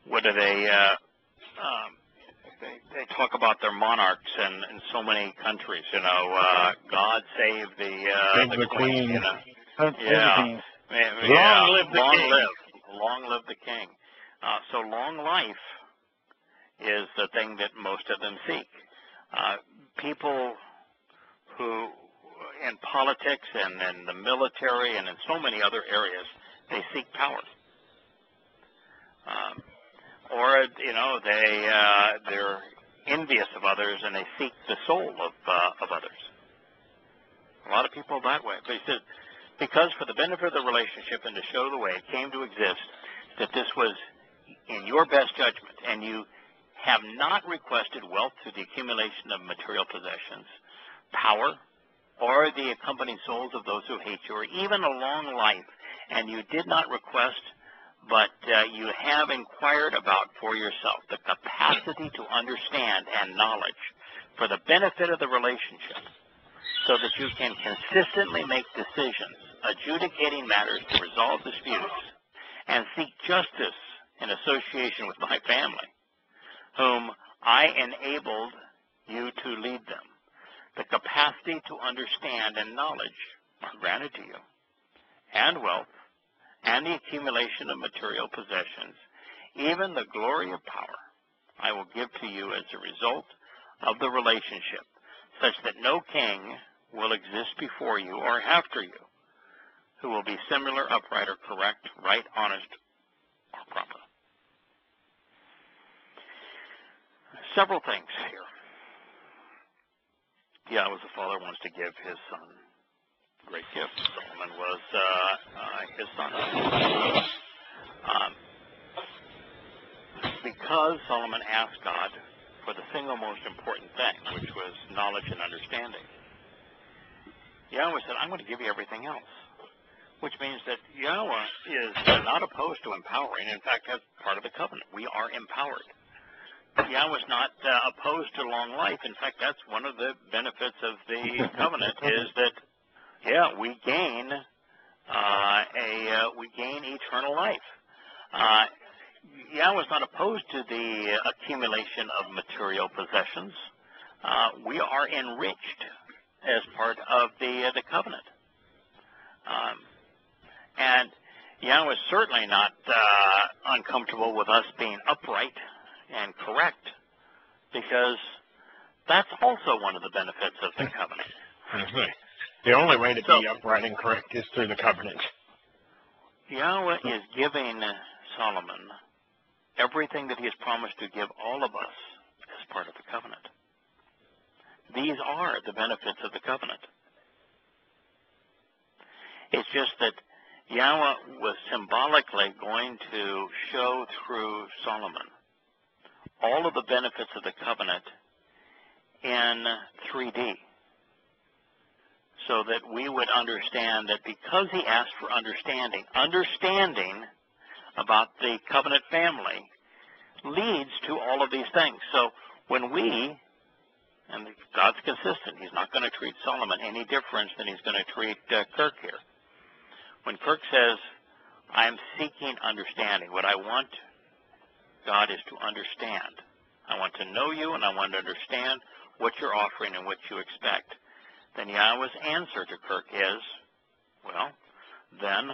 What do they talk about their monarchs in so many countries, God save the queen, Long live the king. Long live the king. So long life is the thing that most of them seek. People who, in politics and in the military and in so many other areas, they seek power. They're envious of others and they seek the soul of others. A lot of people that way. But he says, because for the benefit of the relationship and to show the way it came to exist, that this was in your best judgment, and you have not requested wealth through the accumulation of material possessions, power, or the accompanying souls of those who hate you, or even a long life, and you did not request, but you have inquired about for yourself the capacity to understand and knowledge for the benefit of the relationship, so that you can consistently make decisions, adjudicating matters to resolve disputes, and seek justice in association with my family, whom I enabled you to lead them. The capacity to understand and knowledge are granted to you, and wealth, and the accumulation of material possessions, even the glory of power, I will give to you as a result of the relationship, such that no king will exist before you or after you who will be similar, upright, or correct, right, honest, or proper. Several things here. Yahweh the Father wants to give his son great gift. Solomon was his son. Because Solomon asked God for the single most important thing, which was knowledge and understanding, Yahweh said, I'm going to give you everything else. Which means that Yahweh is not opposed to empowering. In fact, that's part of the covenant. We are empowered. Yahweh is not opposed to long life. In fact, that's one of the benefits of the covenant is that, we gain eternal life. Yahweh is not opposed to the accumulation of material possessions. We are enriched as part of the covenant. And Yahweh is certainly not uncomfortable with us being upright and correct, because that's also one of the benefits of the covenant. The only way to be upright and correct is through the covenant. Yahweh is giving Solomon everything that he has promised to give all of us as part of the covenant. These are the benefits of the covenant. It's just that Yahweh was symbolically going to show through Solomon all of the benefits of the covenant in 3D, so that we would understand that because he asked for understanding about the covenant family leads to all of these things. So when we, and God's consistent, he's not going to treat Solomon any different than he's going to treat Kirk here. When Kirk says, I'm seeking understanding, what I want, God, is to understand. I want to know you, and I want to understand what you're offering and what you expect. Then Yahweh's answer to Kirk is, well, then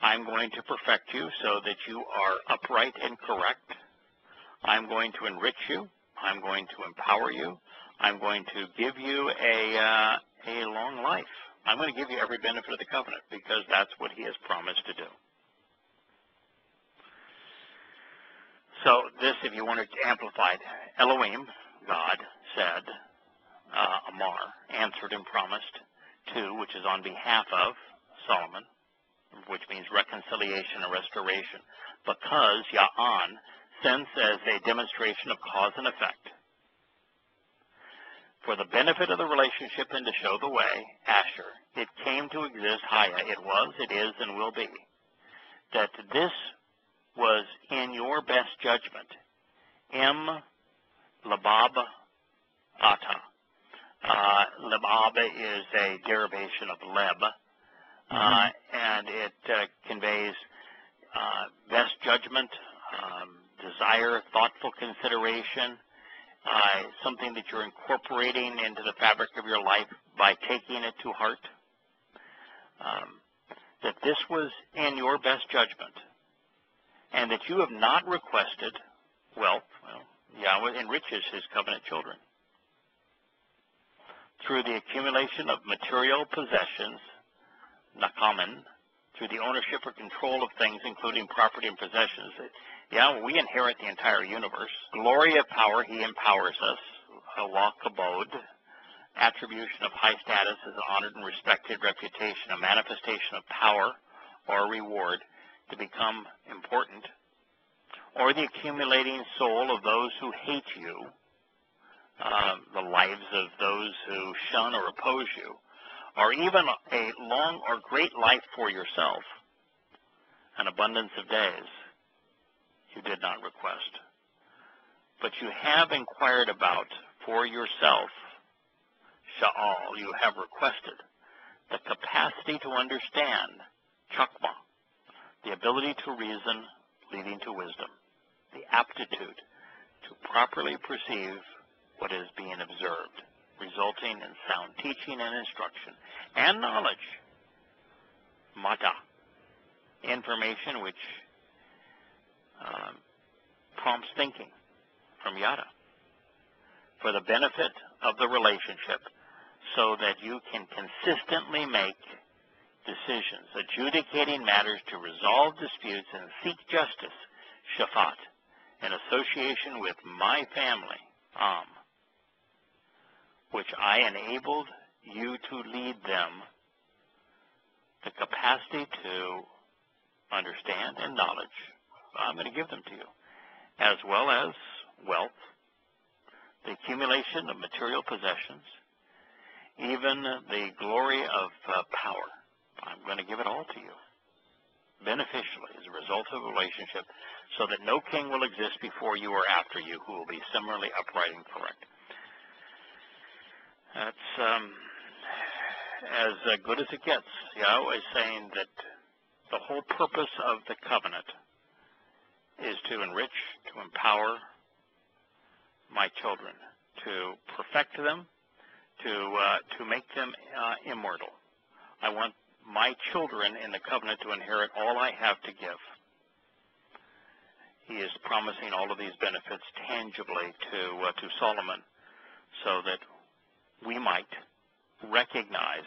I'm going to perfect you so that you are upright and correct. I'm going to enrich you. I'm going to empower you. I'm going to give you a long life. I'm going to give you every benefit of the covenant, because that's what he has promised to do. So this, if you want it amplified, Elohim, God, said, Amar, answered and promised to, which is on behalf of Solomon, which means reconciliation and restoration, because Ya'an sends as a demonstration of cause and effect. For the benefit of the relationship and to show the way, Asher, it came to exist, Haya, it was, it is, and will be, that this was in your best judgment. Labab Ata. Labab is a derivation of leb, and it conveys best judgment, desire, thoughtful consideration, something that you're incorporating into the fabric of your life by taking it to heart. That this was in your best judgment, and that you have not requested wealth. Well, Yahweh enriches his covenant children through the accumulation of material possessions, nakaman, through the ownership or control of things, including property and possessions. Yahweh, we inherit the entire universe. Glory of power, he empowers us. Halak kabod, attribution of high status as an honored and respected reputation, a manifestation of power or reward to become important, or the accumulating soul of those who hate you, the lives of those who shun or oppose you, or even a long or great life for yourself, an abundance of days you did not request. But you have inquired about for yourself, Sha'al, you have requested the capacity to understand, Chakma, the ability to reason leading to wisdom, the aptitude to properly perceive what is being observed, resulting in sound teaching and instruction and knowledge, mata, information which prompts thinking from Yada, for the benefit of the relationship, so that you can consistently make decisions, adjudicating matters to resolve disputes and seek justice, shafat, in association with my family, which I enabled you to lead them, the capacity to understand and knowledge, I'm going to give them to you, as well as wealth, the accumulation of material possessions, even the glory of power. I'm going to give it all to you, beneficially, as a result of a relationship, so that no king will exist before you or after you who will be similarly upright and correct. That's as good as it gets. Yahweh is saying that the whole purpose of the covenant is to enrich, to empower my children, to perfect them, to make them immortal. I want my children in the covenant to inherit all I have to give. He is promising all of these benefits tangibly to Solomon, so that we might recognize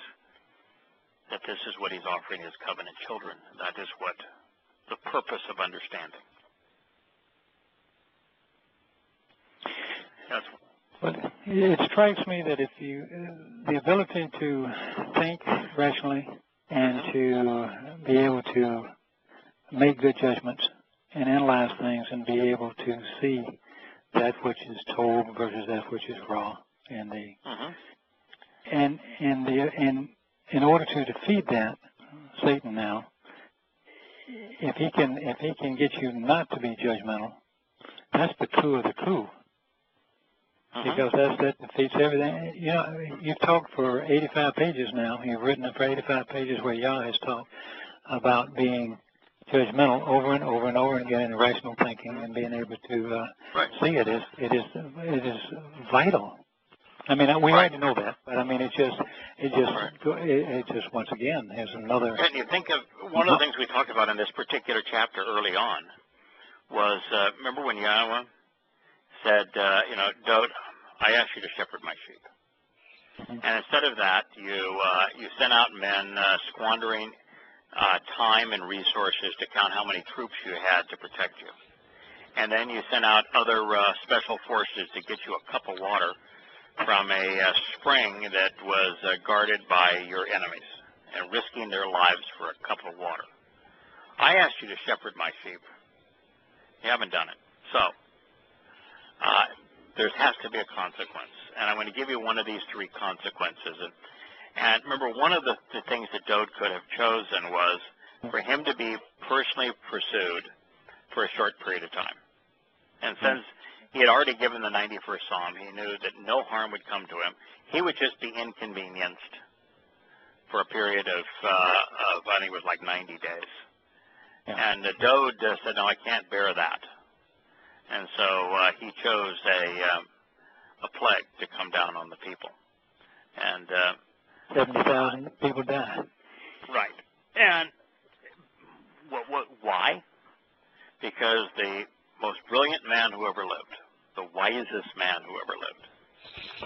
that this is what he's offering his covenant children. That is what the purpose of understanding. That's well, it strikes me that if you, the ability to think rationally and to be able to make good judgments and analyze things and be able to see that which is told versus that which is raw, and in order to defeat that, Satan now, if he can get you not to be judgmental, that's the coup of the coup. Because that defeats everything. You know, you've talked for 85 pages now. You've written for 85 pages where Yah has talked about being judgmental over and over and over again in rational thinking, and being able to see it is vital. I mean, we already know that, but I mean, it just once again has another. And you think of one of the things we talked about in this particular chapter early on was remember when Yahweh said, Dode, I asked you to shepherd my sheep. And instead of that, you sent out men squandering time and resources to count how many troops you had to protect you. And then you sent out other special forces to get you a cup of water from a spring that was guarded by your enemies, and risking their lives for a cup of water. I asked you to shepherd my sheep. You haven't done it. So, there has to be a consequence. And I'm going to give you one of these three consequences. And remember, one of the things that Dode could have chosen was for him to be personally pursued for a short period of time. And since he had already given the 91st Psalm, he knew that no harm would come to him. He would just be inconvenienced for a period of I think it was like 90 days. Yeah. And Dode said, no, I can't bear that. And so he chose a plague to come down on the people. And 70,000 people died. Right. And why? Because the most brilliant man who ever lived, the wisest man who ever lived,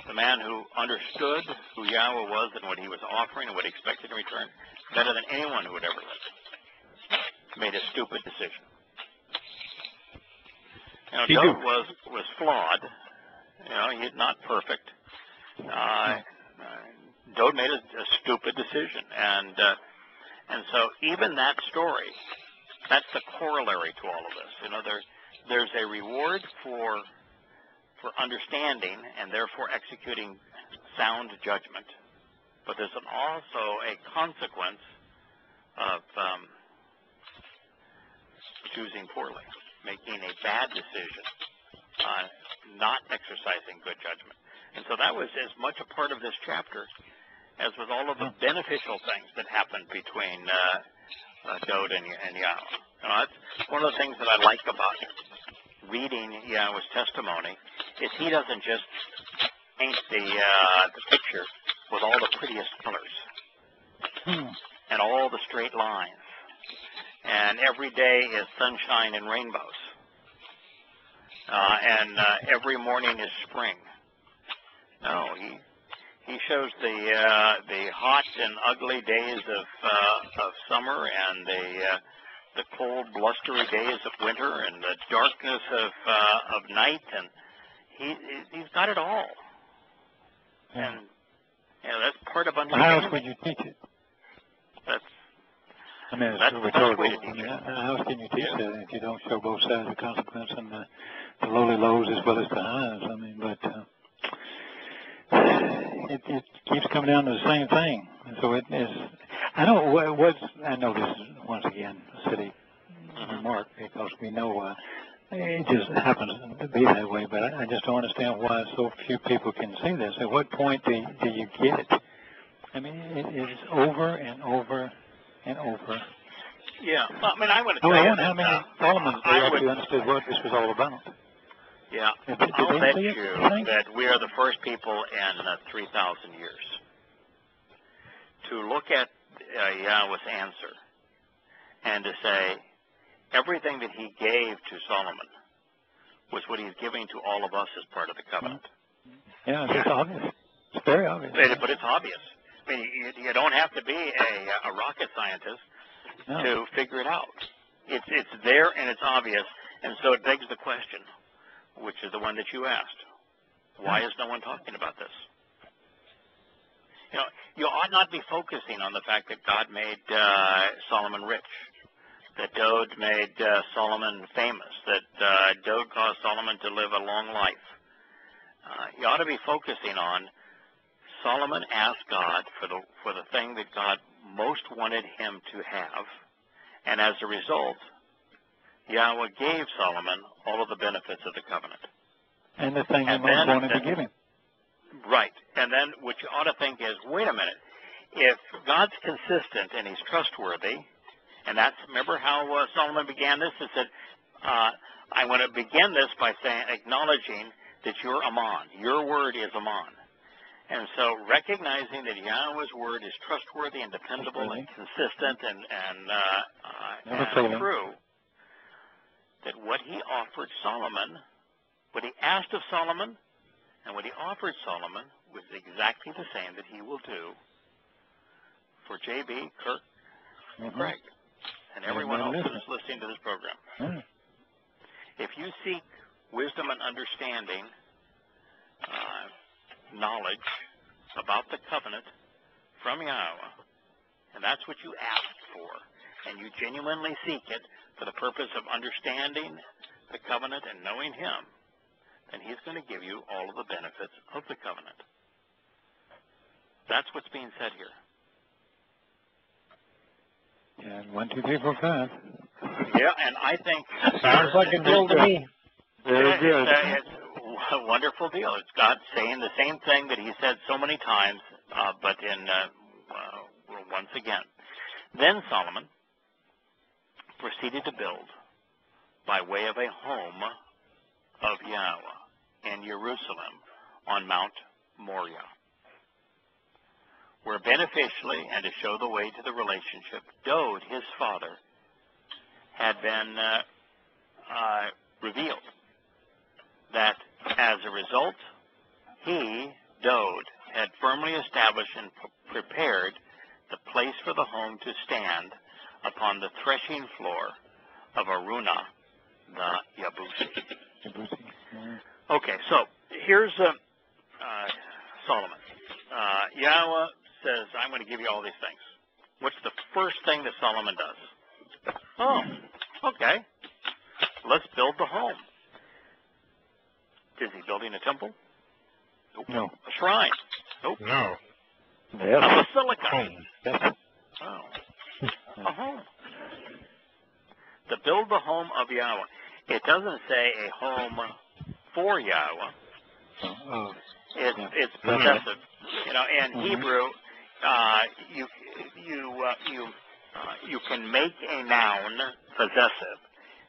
the man who understood who Yahweh was and what he was offering and what he expected in return better than anyone who had ever lived, made a stupid decision. Dode was flawed. He's not perfect. Dode made a stupid decision, and so even that story, that's the corollary to all of this. There's a reward for understanding and therefore executing sound judgment, but there's also a consequence of choosing poorly, making a bad decision, not exercising good judgment. And so that was as much a part of this chapter as was all of the beneficial things that happened between Dode and Yahweh. That's one of the things that I like about reading Yahweh's testimony, is he doesn't just paint the picture with all the prettiest colors and all the straight lines. And every day is sunshine and rainbows. And every morning is spring. No, he shows the hot and ugly days of summer and the cold, blustery days of winter and the darkness of night, and he's got it all. And that's part of understanding. How else would you teach it? That's that's rhetorical. How else can you teach that if you don't show both sides of the consequence and the lowly lows as well as the highs? I mean, but it keeps coming down to the same thing. And so it is. I know this is once again a silly remark because we know it just happens to be that way. But I just don't understand why so few people can see this. At what point do you get it? I mean, it is over and over and over. Yeah, well, I mean, I want to tell you how many Solomon actually understood what this was all about. Yeah, I'll bet you that we are the first people in 3,000 years to look at Yahweh's answer and to say everything that he gave to Solomon was what he's giving to all of us as part of the covenant. Yeah, it's obvious. It's very obvious. But it's obvious. I mean, you don't have to be a rocket scientist to figure it out. It's there and it's obvious, and so it begs the question, which is the one that you asked. Why is no one talking about this? You know, you ought not be focusing on the fact that God made Solomon rich, that Dode made Solomon famous, that Dode caused Solomon to live a long life. You ought to be focusing on Solomon asked God for the thing that God most wanted him to have, and as a result, Yahweh gave Solomon all of the benefits of the covenant. And the thing he most wanted to give him. Right. And then what you ought to think is, wait a minute, if God's consistent and he's trustworthy, and remember how Solomon began this? He said, I want to begin this by acknowledging that you're Aman. Your word is Aman. And so recognizing that Yahweh's word is trustworthy and dependable and consistent and true, that what he offered Solomon, what he asked of Solomon, and what he offered Solomon was exactly the same that he will do for J.B., Kirk, and Craig, and everyone else that is listening to this program. If you seek wisdom and understanding, knowledge about the covenant from Yahweh, and that's what you asked for, and you genuinely seek it for the purpose of understanding the covenant and knowing him, then he's going to give you all of the benefits of the covenant. That's what's being said here. And 1, 2, 3, 4, 5. Yeah, and I think sounds like a deal to me. Very good. It's a wonderful deal. It's God saying the same thing that he said so many times, but in once again. Then Solomon proceeded to build by way of a home of Yahweh in Jerusalem on Mount Moriah, where beneficially and to show the way to the relationship, Dode, his father, had been revealed. That as a result, he, Dode, had firmly established and prepared the place for the home to stand upon the threshing floor of Aruna, the Yabusi. Okay, so here's Solomon. Yahweh says, I'm going to give you all these things. What's the first thing that Solomon does? Oh, okay. Let's build the home. Is he building a temple? Nope. No. A shrine? Nope. No. Yes. A basilica? Home. Yes. Oh. A home. To build the home of Yahweh. It doesn't say a home for Yahweh. It's possessive. You know, in Hebrew, you can make a noun possessive,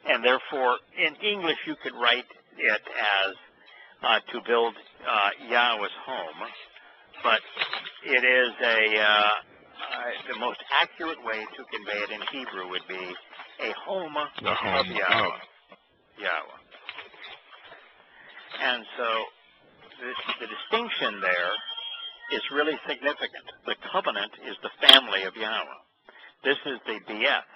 and therefore in English you could write it as to build Yahweh's home, but it is the most accurate way to convey it in Hebrew would be a home of Yahweh. Yahweh. And so the distinction there is really significant. The covenant is the family of Yahweh. This is the B'eth.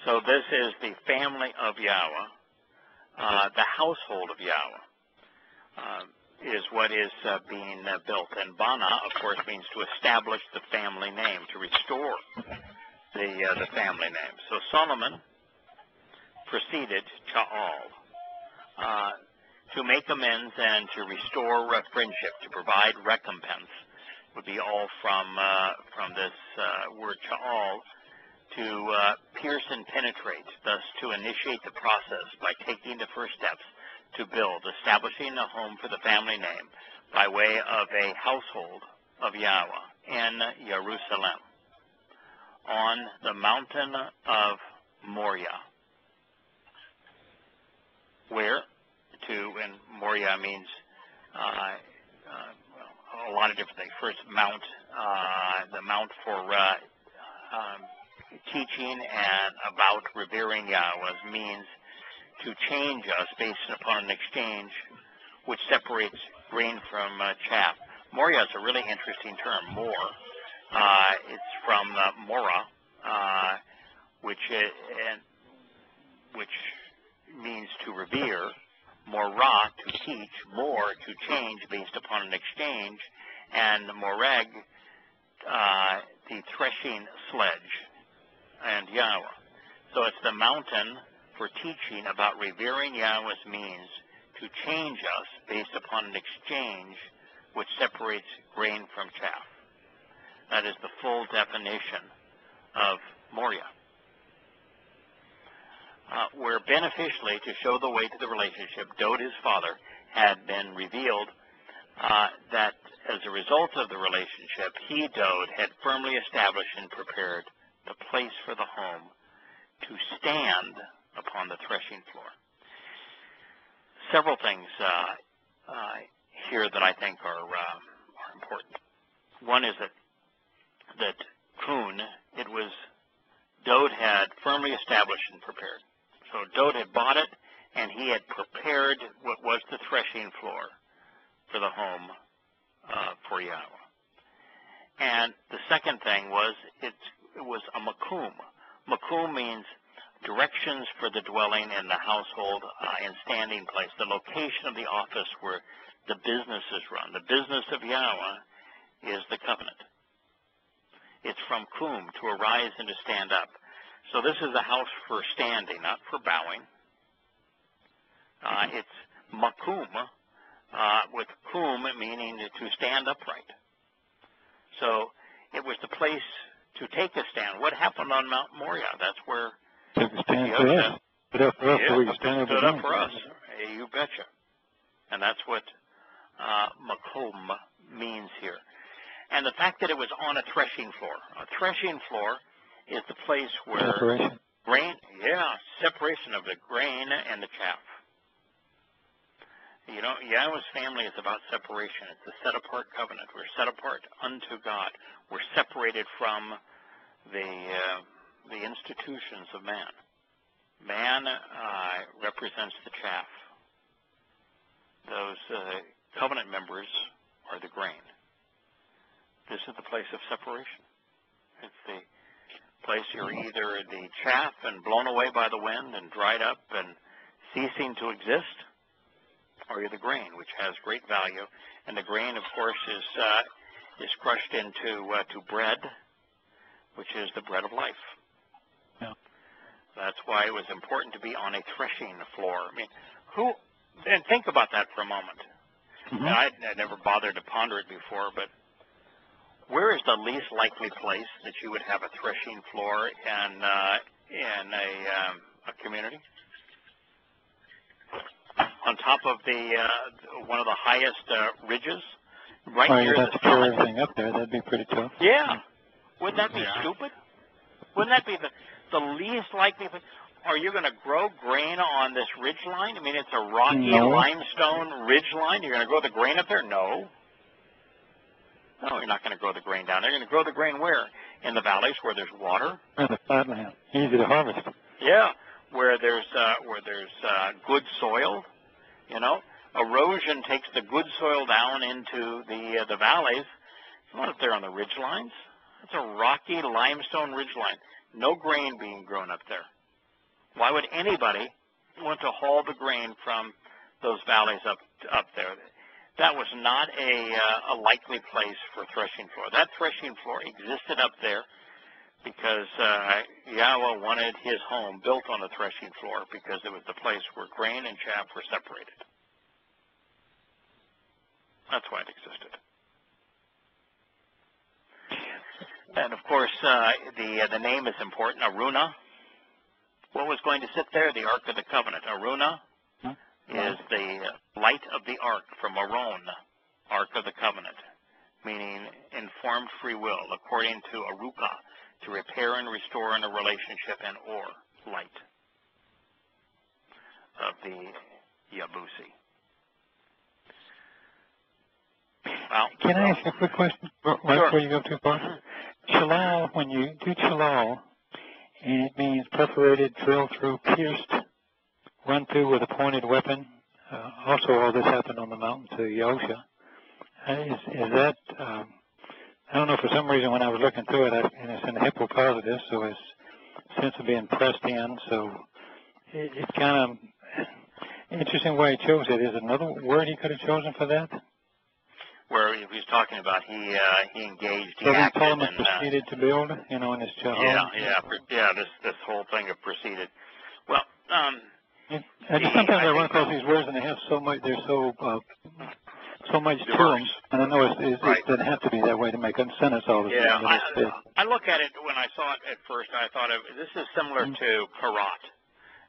So this is the family of Yahweh, the household of Yahweh. Is what is being built. And Bana, of course, means to establish the family name, to restore the family name. So Solomon proceeded, Cha'al, to make amends and to restore friendship, to provide recompense, would be all from this word Cha'al, to pierce and penetrate, thus to initiate the process by taking the first steps to build, establishing a home for the family name by way of a household of Yahweh in Jerusalem on the mountain of Moriah. Where and Moriah means a lot of different things. First, mount, the mount for teaching and about revering Yahweh means to change us based upon an exchange which separates grain from chaff. Moriah is a really interesting term, mor. It's from mora, which means to revere, morah, to teach, mor, to change based upon an exchange, and moreg, the threshing sledge, and Yahweh. So it's the mountain for teaching about revering Yahweh's means to change us based upon an exchange which separates grain from chaff. That is the full definition of Moriah. Where beneficially, to show the way to the relationship, Dod, his father, had been revealed that as a result of the relationship, he, Dod, had firmly established and prepared the place for the home to stand upon the threshing floor. Several things here that I think are important. One is that Kun, Dod had firmly established and prepared. So Dod had bought it, and he had prepared what was the threshing floor for the home for Yahweh. And the second thing was it was a makum. Makum means directions for the dwelling and the household and standing place, the location of the office where the business is run. The business of Yahweh is the covenant. It's from kum, to arise and to stand up. So this is a house for standing, not for bowing. It's makum, with kum meaning to stand upright. So it was the place to take a stand. What happened on Mount Moriah? That's where took a stand for us. Stood up for us so we could stand up stood up for us. You betcha. And that's what makom means here. And the fact that it was on a threshing floor. A threshing floor is the place where separation of the grain and the chaff. You know, Yahweh's family is about separation. It's a set-apart covenant. We're set apart unto God. We're separated from the institutions of man. Man represents the chaff. Those covenant members are the grain. This is the place of separation. It's the place you're either the chaff and blown away by the wind and dried up and ceasing to exist, or you're the grain, which has great value. And the grain, of course, is crushed into to bread, which is the bread of life. Yeah. That's why it was important to be on a threshing floor. I mean, and think about that for a moment. Mm-hmm. I'd never bothered to ponder it before, but where is the least likely place that you would have a threshing floor in a community? On top of one of the highest ridges, right near the summit. Carry everything up there. That'd be pretty tough. Yeah. Wouldn't that be stupid? Wouldn't that be the least likely place? are you going to grow grain on this ridge line? I mean, it's a rocky limestone ridge line. You're going to grow the grain up there? No. No, you're not going to grow the grain down there. You're going to grow the grain where? In the valleys where there's water. In the flatland. Easy to harvest. Yeah, where there's good soil. You know, erosion takes the good soil down into the valleys. It's not up there on the ridge lines. It's a rocky limestone ridge line. No grain being grown up there. Why would anybody want to haul the grain from those valleys up there? That was not a likely place for threshing floor. That threshing floor existed up there because Yahweh wanted his home built on the threshing floor because it was the place where grain and chaff were separated. That's why it existed. And of course, the name is important. Aruna. What was going to sit there? The Ark of the Covenant. Aruna is the light of the Ark from Aron, Ark of the Covenant, meaning informed free will, according to Aruka, to repair and restore in a relationship, and or light of the Yabusi. Well, can I ask you a quick question before you go too far? Chalal, when you do chalal, and it means perforated, drilled through, pierced, run through with a pointed weapon. Also, all this happened on the mountain to Yahusha. Is that, I don't know, for some reason when I was looking through it, and it's in the hypopositive, so it's sense of being pressed in, so it's kind of interesting way he chose it. Is another word he could have chosen for that? Where he was talking about he engaged, he acted, and proceeded to build, in this job. This whole thing of proceeded. Well, sometimes I run across these words and they have so much. They're so much to them, and I know it doesn't have to be that way to make a sentence all the time. Yeah, I look at it when I saw it at first. I thought this is similar to Karat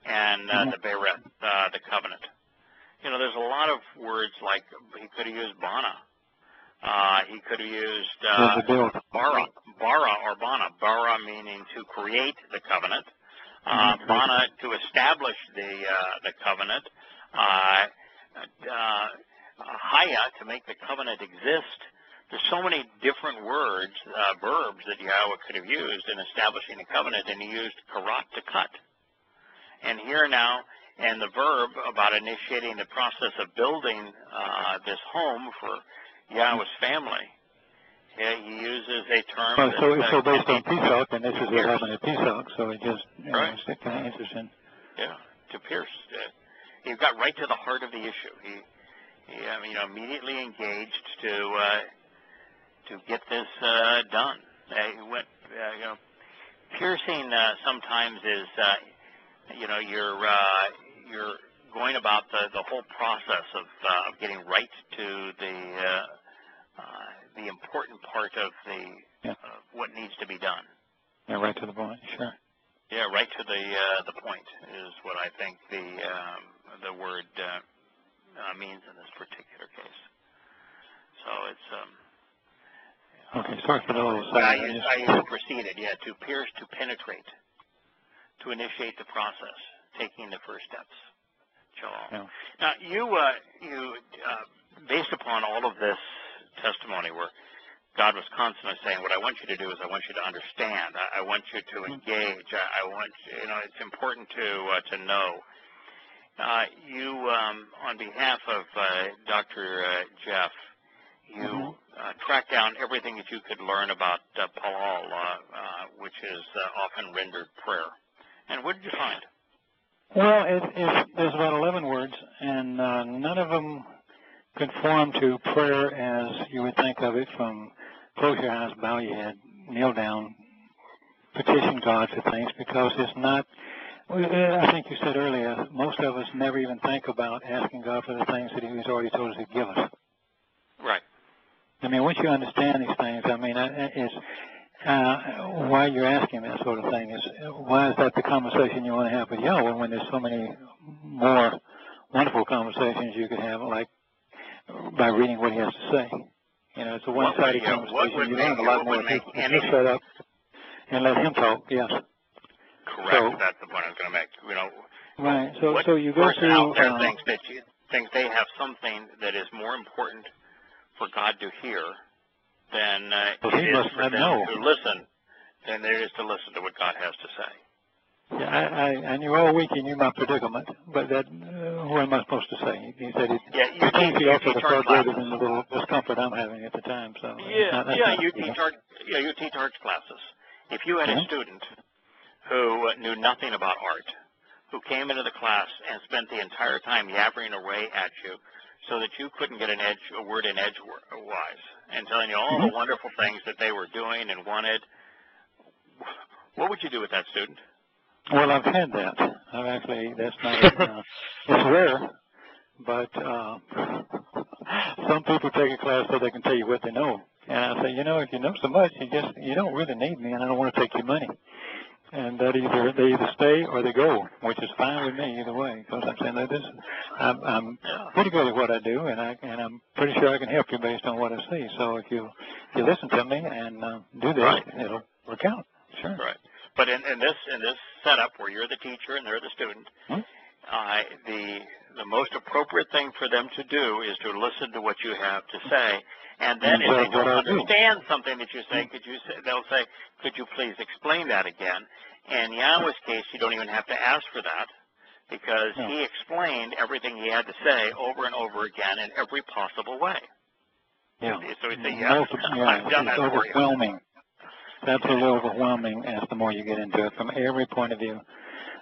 and the Beret, the covenant. You know, there's a lot of words like he could have used Bana. He could have used bara or bana. Bara meaning to create the covenant. Bana to establish the covenant. Haya to make the covenant exist. There's so many different words, verbs that Yahweh could have used in establishing the covenant, and he used karat to cut. And here now, and the verb about initiating the process of building this home for Yahweh's family. He uses a term. So based on Pesach, and this is what happened at Pesach, so it just it's kind of interesting. Yeah, to pierce. He got right to the heart of the issue. He immediately engaged to get this done. He went, piercing sometimes is, you're going about the whole process of getting right to the important part of what needs to be done. Yeah, right to the point. Sure. Yeah, right to the point is what I think the word means in this particular case. So it's okay. Sorry for the little I used proceeded. Yeah, to pierce, to penetrate, to initiate the process, taking the first steps. Yeah. Now, you based upon all of this testimony where God was constantly saying, what I want you to do is I want you to understand. I want you to engage. I want it's important to know. You, on behalf of Dr. Jeff, you tracked down everything that you could learn about Palal, which is often rendered prayer. And what did you find? Well, there's about 11 words, and none of them conform to prayer as you would think of it from close your eyes, bow your head, kneel down, petition God for things, because it's not, I think you said earlier, most of us never even think about asking God for the things that He's already told us to give us. Right. I mean, once you understand these things, I mean, it's why you're asking that sort of thing is, why is that the conversation you want to have with Yahweh when there's so many more wonderful conversations you could have, like by reading what He has to say. It's a one-sided conversation. You learn a lot more. Just shut up and let Him talk. Yes. Correct. That's the point I was going to make. So you go through. Out there thinks they have something that is more important for God to hear than it is for them to listen, than there is to listen to what God has to say. Yeah, I knew all week he knew my predicament, but that what am I supposed to say? He said he offered a far greater than the little discomfort I'm having at the time. So you teach arts classes. If you had a student who knew nothing about art, who came into the class and spent the entire time yabbering away at you, so that you couldn't get a word in edgewise, and telling you all the wonderful things that they were doing and wanted, what would you do with that student? Well, I've had that. That's not, it's rare, but some people take a class so they can tell you what they know. And I say, if you know so much, you don't really need me, and I don't want to take your money. And that they either stay or they go, which is fine with me either way, because I'm saying that I'm pretty good at what I do, and I'm pretty sure I can help you based on what I see. So if you listen to me and do this, it'll work out. Sure. Right. But in this setup where you're the teacher and they're the student, the most appropriate thing for them to do is to listen to what you have to say, and then if they don't understand something that you say, they'll say, could you please explain that again? In Yahweh's case, you don't even have to ask for that, because he explained everything he had to say over and over again in every possible way. Yeah. So he'd say, I've done that for you. It's absolutely overwhelming as the more you get into it from every point of view.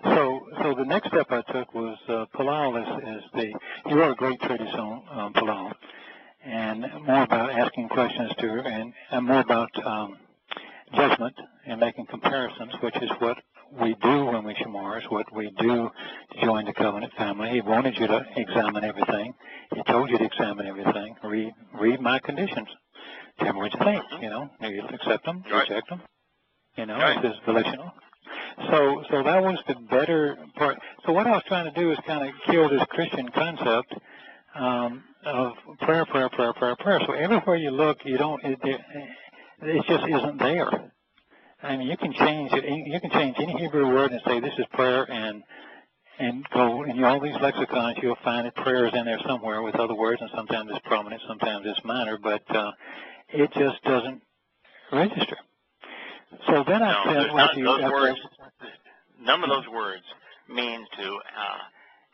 So the next step I took was Palal he wrote a great treatise on Palal, and more about asking questions to her, and more about judgment and making comparisons, which is what we do when we shamar, is what we do to join the covenant family. He wanted you to examine everything. He told you to examine everything. Read my conditions. Tell me what you think. You accept them, reject them. It is volitional. So that was the better part. So what I was trying to do is kind of kill this Christian concept of prayer. So everywhere you look, it just isn't there. I mean, you can change it. You can change any Hebrew word and say this is prayer, and go in all these lexicons. You'll find that prayer is in there somewhere with other words, and sometimes it's prominent, sometimes it's minor, but it just doesn't register. So then I said, none of those words mean to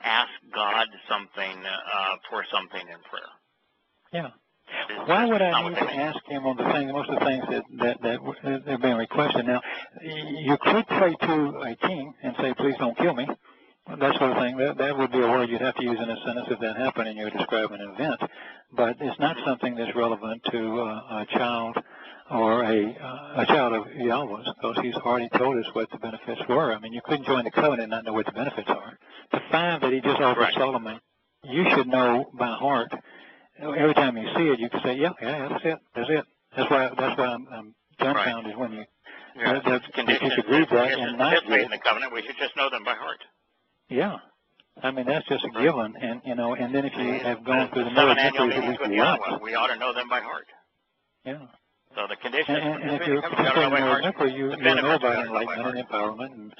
ask God something for something in prayer. Yeah. Why would I need to ask him on most of the things that are being requested? Now, you could pray to a king and say, please don't kill me. That sort of thing. That would be a word you'd have to use in a sentence if that happened and you're describing an event. But it's not something that's relevant to a child or a child of Yahweh's, because he's already told us what the benefits were. I mean, you couldn't join the covenant and not know what the benefits are. The 5 that he just offered Solomon, you should know by heart. Every time you see it, you can say, yeah, that's it. That's why I'm dumbfounded when you conditions could read that and not read it. In the covenant, we should just know them by heart. Yeah. I mean, that's just a given. And then if you have gone through the annual meetings with Yahweh, we ought to know them by heart. Yeah. So the conditions, and if you're participating in the Mikvah, you know about enlightenment and empowerment,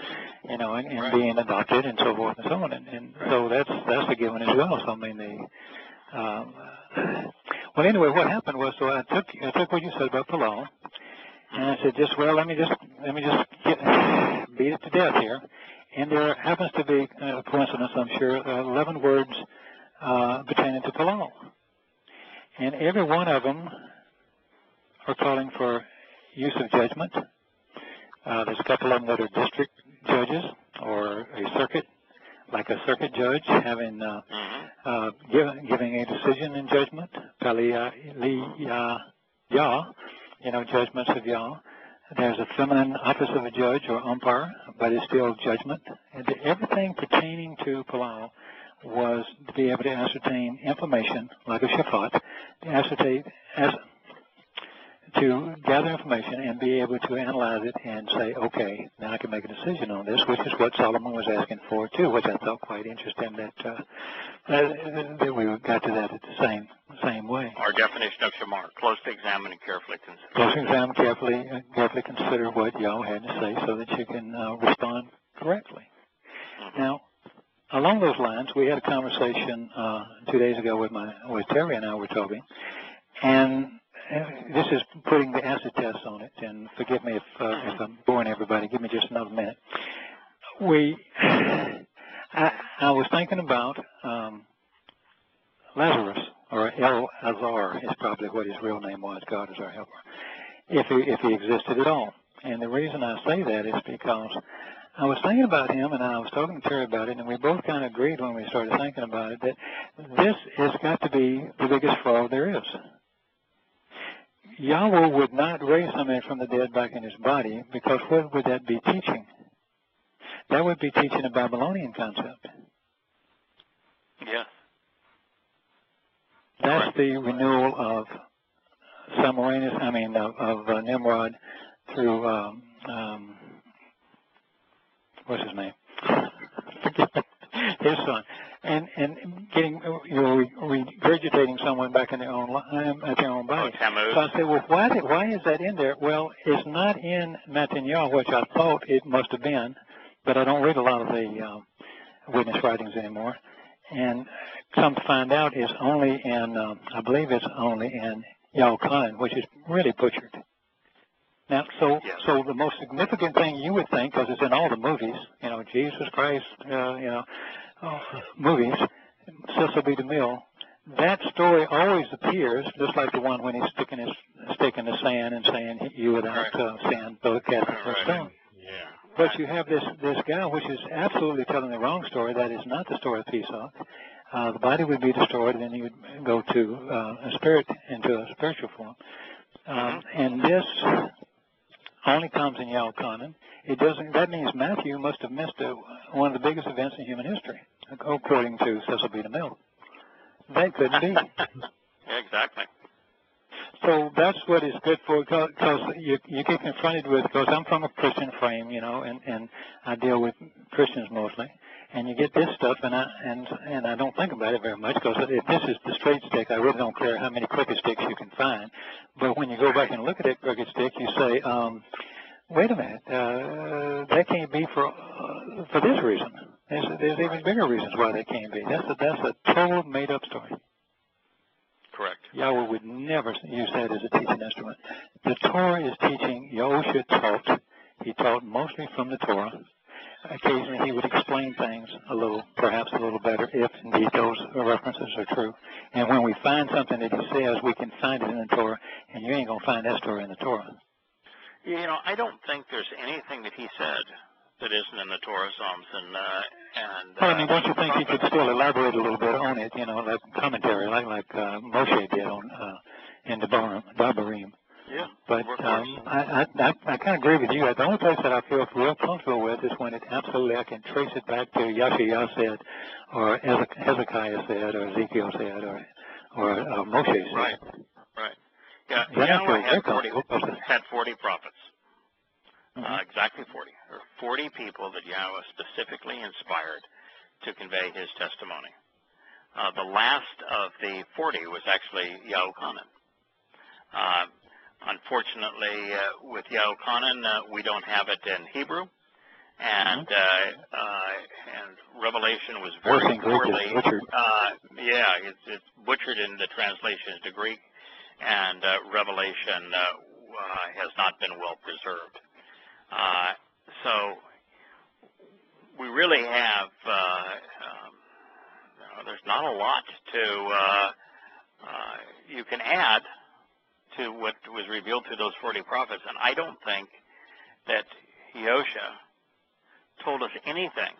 and being adopted and so forth and so on. And so that's a given as well. So I mean, well, anyway, what happened was, so I took what you said about Palal, and I said, let me just beat it to death here. And there happens to be a coincidence, I'm sure, 11 words pertaining to Palal, and every one of them are calling for use of judgment. There's a couple of them that are district judges or a circuit, like a circuit judge having giving a decision in judgment, judgments of Yah. There's a feminine office of a judge or umpire, but it's still judgment. And everything pertaining to Palal was to be able to ascertain information, like a shafat, to gather information and be able to analyze it and say, okay, now I can make a decision on this, which is what Solomon was asking for too, which I thought quite interesting that we got to that at the same way. Our definition of shamar: closely examine and carefully consider. Closely examine, carefully consider what Yahweh had to say, so that you can respond correctly. Now, along those lines, we had a conversation 2 days ago with Terry and I were talking, and this is putting the acid test on it. And forgive me if I'm boring everybody. Give me just another minute. I was thinking about Lazarus, or El-Azar is probably what his real name was. God is our helper, if he existed at all. And the reason I say that is because I was thinking about him, and I was talking to Terry about it, and we both kind of agreed when we started thinking about it that this has got to be the biggest fraud there is. Yahweh would not raise somebody from the dead back in his body, because what would that be teaching? That would be teaching a Babylonian concept. Yes. That's the renewal of of Nimrod through what's his name? His son, and getting regurgitating someone back in their own body. Oh, so I said, well, why is that in there? Well, it's not in Netanyahu, which I thought it must have been, but I don't read a lot of the witness writings anymore. And come to find out, it's only in I believe it's only in Yahowah, which is really butchered. Now, so the most significant thing you would think, because it's in all the movies, Jesus Christ, movies, Cecil B. DeMille, that story always appears just like the one when he's sticking his stick in the sand and saying, "You without sin, though cast into a stone." Yeah. But you have this guy, which is absolutely telling the wrong story. That is not the story of Pesach. The body would be destroyed, and then you would go to into a spiritual form. And this only comes in Yahowah. It doesn't. That means Matthew must have missed one of the biggest events in human history, according to Cecil B. DeMille. That couldn't be. Exactly. So that's what it's good for, because you get confronted with, because I'm from a Christian frame, and I deal with Christians mostly, and you get this stuff, and I don't think about it very much, because if this is the straight stick, I really don't care how many crooked sticks you can find. But when you go back and look at that crooked stick, you say, wait a minute, that can't be for this reason. There's even bigger reasons why that can't be. That's a total made-up story. Correct. Yahweh would never use that as a teaching instrument. The Torah is teaching. Yahushua taught. He taught mostly from the Torah. Occasionally he would explain things perhaps a little better, if indeed those references are true. And when we find something that he says, we can find it in the Torah, and you ain't going to find that story in the Torah. I don't think there's anything that he said that isn't in the Torah, Psalms, well, don't you think he could still elaborate a little bit on it, like commentary, like Moshe did on in the Devarim. Yeah. But I kind of agree with you. The only place that I feel real comfortable with is when I can trace it back to Yahshua said, or Hezekiah said, or Ezekiel said, or Moshe said. Right. Yeah. Yahweh had 40 prophets. Exactly 40. There were 40 people that Yahweh specifically inspired to convey his testimony. The last of the 40 was actually Yahowah. Unfortunately, with Yahowah, we don't have it in Hebrew, and Revelation was very poorly. It's butchered in the translation into Greek, and Revelation has not been well preserved. So we really have, there's not a lot you can add to what was revealed through those 40 prophets. And I don't think that Yahushua told us anything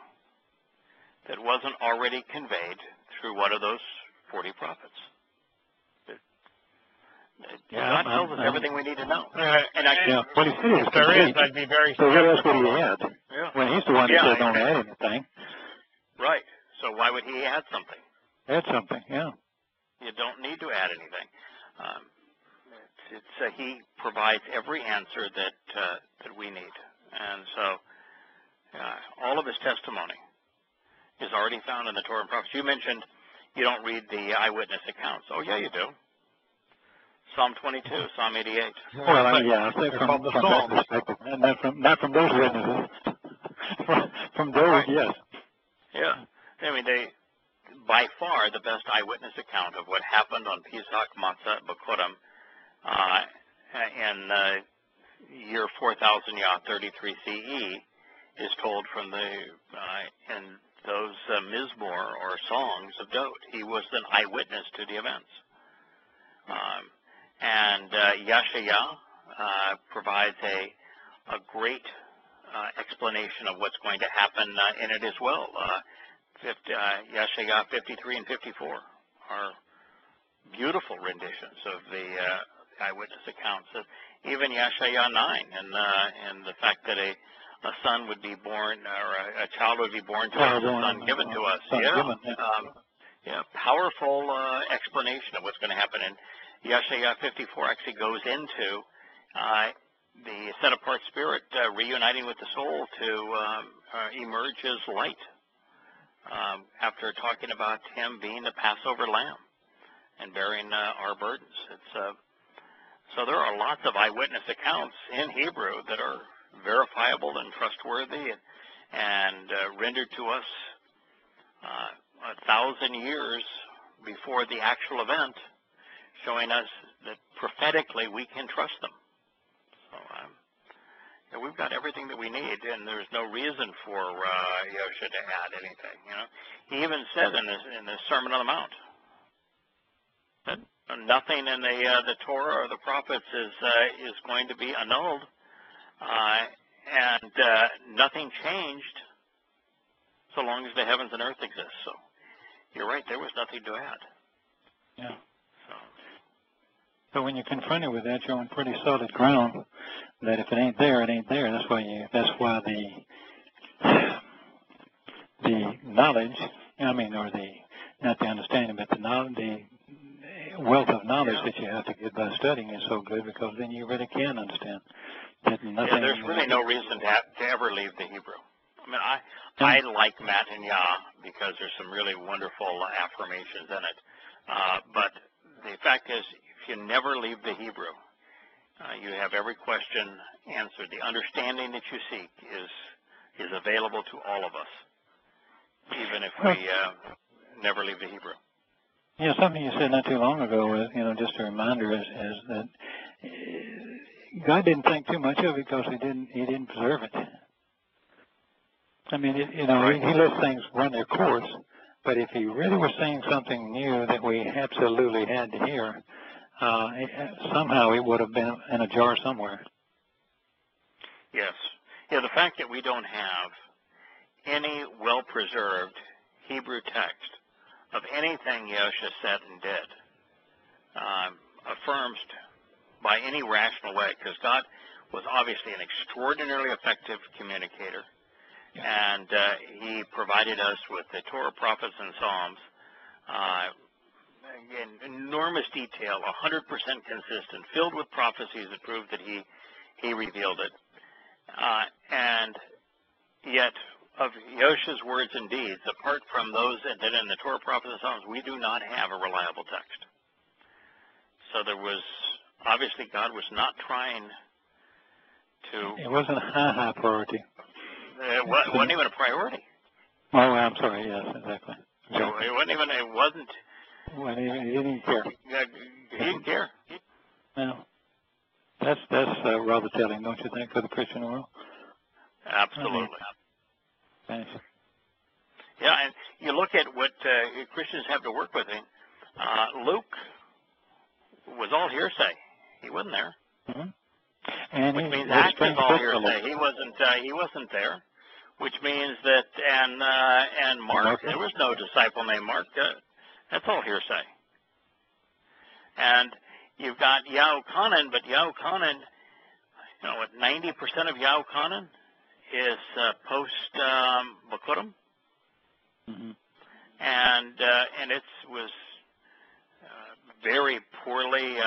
that wasn't already conveyed through one of those 40 prophets. God tells us everything we need to know. What he said if there is, I'd be very so that's what he had. Yeah. When he's the one that said don't add anything. Right. So why would he add something? Add something, yeah. You don't need to add anything. He provides every answer that we need. And so all of his testimony is already found in the Torah and prophets. You mentioned you don't read the eyewitness accounts. Oh, yeah, you do. Psalm 22, Psalm 88. Well, I say from that perspective, and not from those witnesses. from those, yes. Yeah. I mean, by far the best eyewitness account of what happened on Pesach Matzah B'Kodam in year 4000 Yah 33 CE is told from in those Mizmor or songs of Dod. He was an eyewitness to the events. And Yashaya provides a great explanation of what's going to happen in it as well. Yashaya 53 and 54 are beautiful renditions of the eyewitness accounts. Even Yashaya 9 and the fact that a son would be born, or a child would be born to us, a son given to us. Powerful explanation of what's going to happen. And Yashaya 54 actually goes into the set-apart spirit reuniting with the soul to emerge as light after talking about him being the Passover lamb and bearing our burdens. So there are lots of eyewitness accounts in Hebrew that are verifiable and trustworthy and rendered to us 1,000 years before the actual event, showing us that prophetically we can trust them. So we've got everything that we need, and there's no reason for Yosha to add anything. He even said in the Sermon on the Mount that nothing in the Torah or the prophets is going to be annulled, and nothing changed so long as the heavens and earth exist. So you're right, there was nothing to add. Yeah. So when you're confronted with that, you're on pretty solid ground. That if it ain't there, it ain't there. That's why the knowledge, or not the understanding, but the wealth of knowledge that you have to get by studying is so good, because then you really can understand. There's really no reason to ever leave the Hebrew. I like Matt and Yah because there's some really wonderful affirmations in it. But the fact is, if you never leave the Hebrew, you have every question answered. The understanding that you seek is available to all of us, even if we never leave the Hebrew. Yeah, something you said not too long ago was, just a reminder is that God didn't think too much of it because He didn't preserve it. He lets things run their course, but if He really was saying something new that we absolutely had to hear, somehow it would have been in a jar somewhere. Yes. Yeah, the fact that we don't have any well-preserved Hebrew text of anything Yosha said and did affirms by any rational way, because God was obviously an extraordinarily effective communicator, and He provided us with the Torah, prophets, and Psalms in enormous detail, 100% consistent, filled with prophecies that prove that He revealed it. And yet, of Yosha's words and deeds, apart from those that in the Torah, prophets, and Psalms, we do not have a reliable text. So there was, obviously, God was not trying to... It wasn't a high priority. It wasn't even a priority. Oh, I'm sorry, yes, exactly. It wasn't... Well, he didn't care. He didn't care. No. That's rather telling, don't you think, for the Christian world? Absolutely. Thanks. Yeah, and you look at what Christians have to work with. Luke was all hearsay. He wasn't there. Mm-hmm. And which means Acts is all hearsay. He wasn't there. Which means that and Mark, there was no disciple named Mark. That's all hearsay. And you've got Yahuchanan, but Yahuchanan, 90% of Yahuchanan is post B'Kodam, and it was very poorly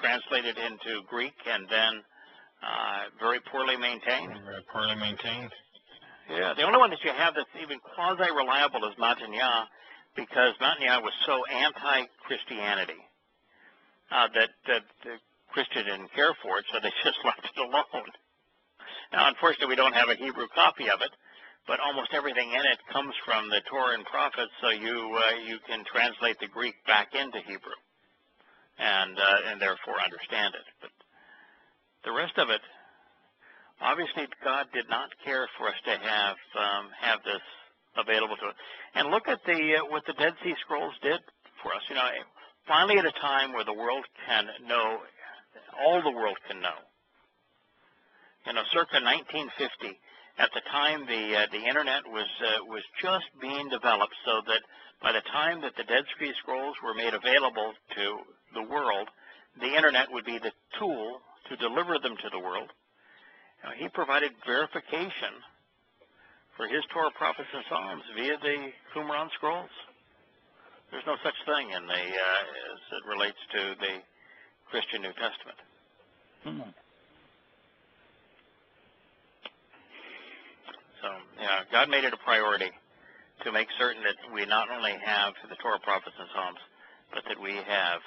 translated into Greek, and then very poorly maintained. Very poorly maintained. Yeah, the only one that you have that's even quasi-reliable is Matanya, because Matanya was so anti-Christianity that the Christian didn't care for it, so they just left it alone. Now, unfortunately, we don't have a Hebrew copy of it, but almost everything in it comes from the Torah and prophets, so you can translate the Greek back into Hebrew, and therefore understand it. But the rest of it, obviously, God did not care for us to have this available to us. And look at what the Dead Sea Scrolls did for us. Finally, at a time where the world can know, all the world can know. Circa 1950. At the time, the internet was just being developed, so that by the time that the Dead Sea Scrolls were made available to the world, the internet would be the tool to deliver them to the world. He provided verification for his Torah, prophets, and Psalms via the Qumran scrolls. There's no such thing as it relates to the Christian New Testament. Mm-hmm. So, God made it a priority to make certain that we not only have the Torah, prophets, and Psalms, but that we have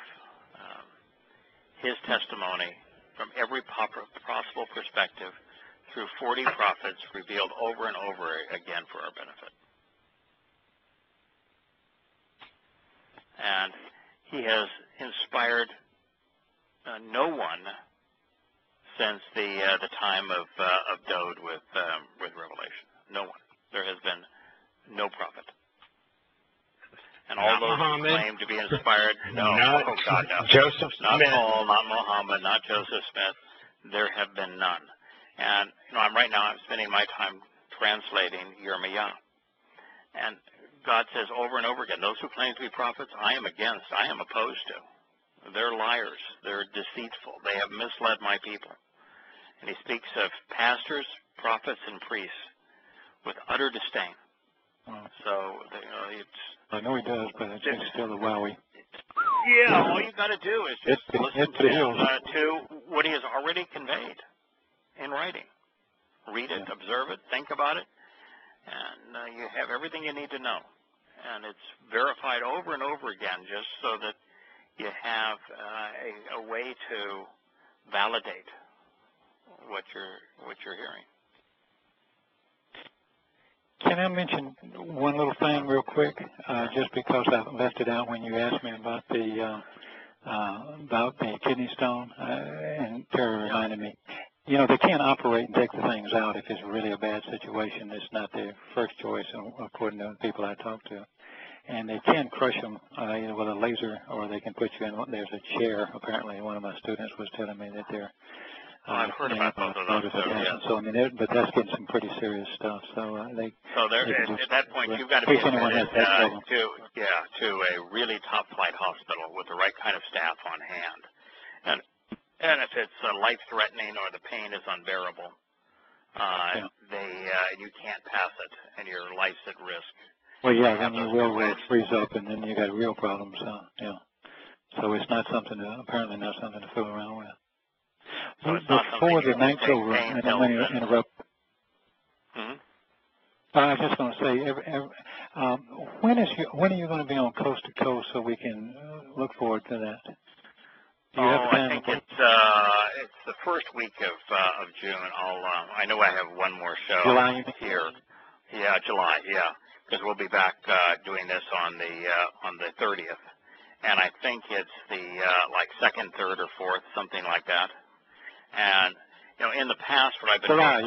his testimony from every possible perspective through 40 prophets revealed over and over again for our benefit. And he has inspired no one since the time of Dode with Revelation. No one. There has been no prophet. And all those who claim to be inspired, no. Oh, God, no. Joseph Smith. Not Paul, not Muhammad, not Joseph Smith. There have been none. And I'm spending my time translating Yirmiyah. And God says over and over again, those who claim to be prophets, I am opposed to. They're liars. They're deceitful. They have misled my people. And he speaks of pastors, prophets, and priests with utter disdain. So, I know he does, but it's still a wowie. Yeah, all you got to do is just listen to what he has already conveyed in writing. Read it, observe it, think about it, and you have everything you need to know. And it's verified over and over again just so that you have a way to validate what you're hearing. Can I mention one little thing real quick, just because I left it out when you asked me about the kidney stone, and Terry reminded me. They can't operate and take the things out if it's really a bad situation. It's not their first choice, according to the people I talked to. And they can crush them either with a laser, or they can put you in. There's a chair. Apparently, one of my students was telling me that they're. I've heard about both of those. So but that's getting some pretty serious stuff. So at that point, you've got to be admitted to a really top flight hospital with the right kind of staff on hand. And if it's life-threatening or the pain is unbearable, you can't pass it, and your life's at risk. Well, then your will freeze up, and then you got real problems. So it's not apparently not something to fool around with. So it's not before the night's over, and I'm going to interrupt. I was just going to say, when are you going to be on Coast to Coast so we can look forward to that? I think it's the first week of June. I know I have one more show here. Yeah, July. Yeah, because we'll be back doing this on the 30th, and I think it's the second, third, or fourth, something like that. And in the past, what I've been July.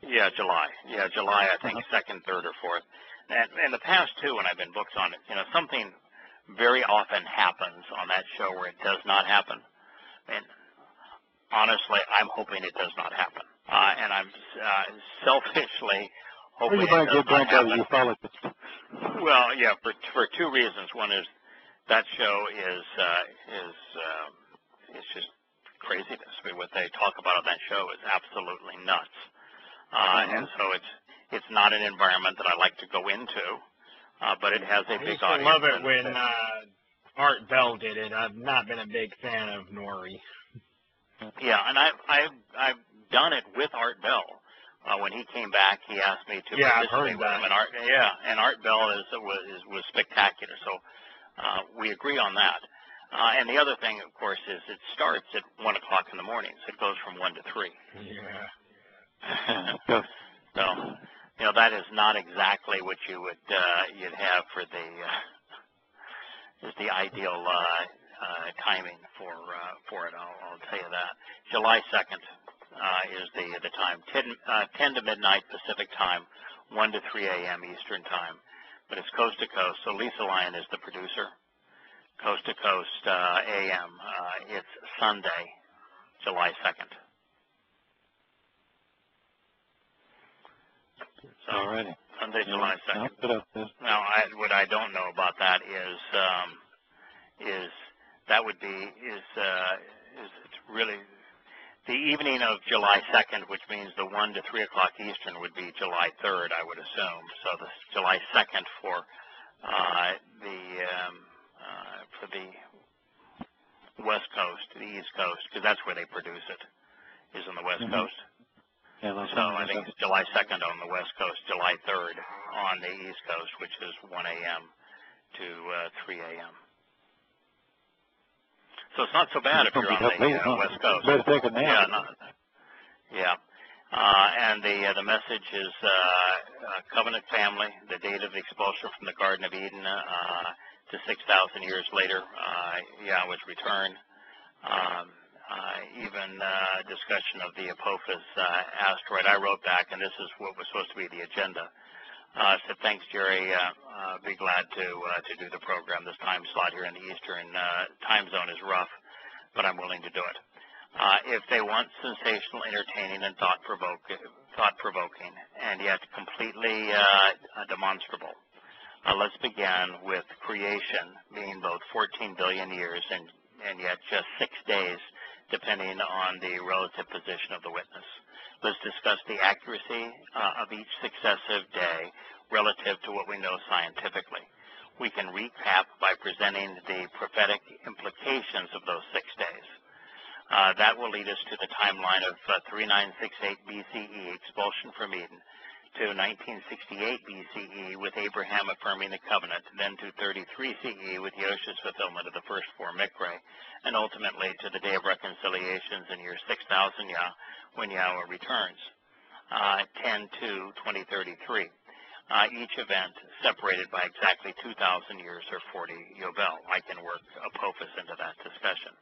Yeah, July. I think second, third, or fourth. And in the past too, when I've been booked on it, something very often happens on that show where it does not happen. And honestly, I'm hoping it does not happen. And I'm selfishly hoping it does not happen. Well, yeah, for two reasons. One is that show is just craziness. I mean, what they talk about on that show is absolutely nuts. And so it's not an environment that I like to go into. But it has a big audience. I love it when Art Bell did it. I've not been a big fan of Nori. Yeah, and I've done it with Art Bell. When he came back, he asked me to participate with him. And Art Bell was spectacular. So we agree on that. And the other thing, of course, is it starts at 1 o'clock in the morning. So it goes from 1 to 3. Yeah. You know, that is not exactly what you would you'd have for the is the ideal timing for it. I'll tell you that. July 2nd is the time, 10 to midnight Pacific time, 1 to 3 a.m. Eastern time. But it's coast to coast. So Lisa Lyon is the producer. Coast to coast a.m. It's Sunday, July 2nd. So, alrighty. Sunday, July 2nd. Now, what I don't know about that is that would be it's really the evening of July 2nd, which means the 1 to 3 o'clock Eastern would be July 3rd, I would assume. So the July 2nd for the West Coast, the East Coast, because that's where they produce it, is on the West Coast. Yeah, so I think it's July 2nd on the West Coast, July 3rd on the East Coast, which is 1 a.m. to 3 a.m. So it's not so bad if you're on the West Coast. Better take a nap. Yeah. And the message is covenant family, the date of the expulsion from the Garden of Eden to 6,000 years later, Yahweh's return. Even discussion of the Apophis asteroid. I wrote back, and this is what was supposed to be the agenda. I said, thanks, Jerry. Be glad to do the program. This time slot here in the Eastern time zone is rough, but I'm willing to do it. If they want sensational, entertaining, and thought-provoking, and yet completely demonstrable, let's begin with creation being both 14 billion years and yet just 6 days, depending on the relative position of the witness. Let's discuss the accuracy of each successive day relative to what we know scientifically. We can recap by presenting the prophetic implications of those 6 days. That will lead us to the timeline of 3968 BCE, expulsion from Eden, to 1968 BCE with Abraham affirming the covenant, then to 33 CE with Yoshua's fulfillment of the first 4 Mikre, and ultimately to the Day of Reconciliations in year 6000 when Yahweh returns, 10/2/2033. Each event separated by exactly 2,000 years or 40 Yobel. I can work Apophis into that discussion.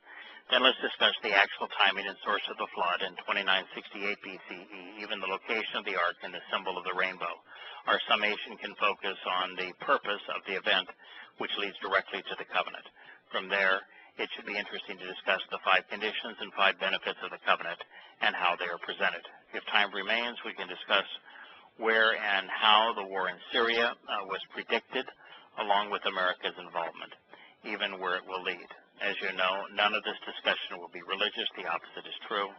Then let's discuss the actual timing and source of the flood in 2968 BCE, even the location of the ark and the symbol of the rainbow. Our summation can focus on the purpose of the event, which leads directly to the covenant. From there, it should be interesting to discuss the 5 conditions and 5 benefits of the covenant and how they are presented. If time remains, we can discuss where and how the war in Syria was predicted, along with America's involvement, even where it will lead. As you know, none of this discussion will be religious. The opposite is true.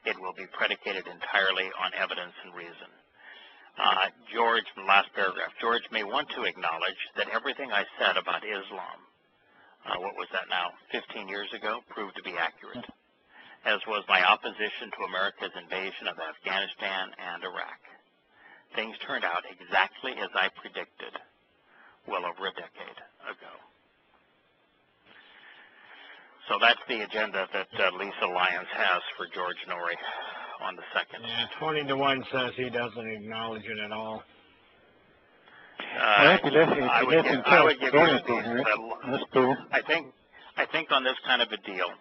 It will be predicated entirely on evidence and reason. George, the last paragraph, George may want to acknowledge that everything I said about Islam, what was that now, 15 years ago, proved to be accurate, as was my opposition to America's invasion of Afghanistan and Iraq. Things turned out exactly as I predicted well over a decade ago. So that's the agenda that Lisa Lyons has for George Norrie on the 2nd. Yeah, 20-1 says he doesn't acknowledge it at all. I would give you That's cool. I think on this kind of a deal,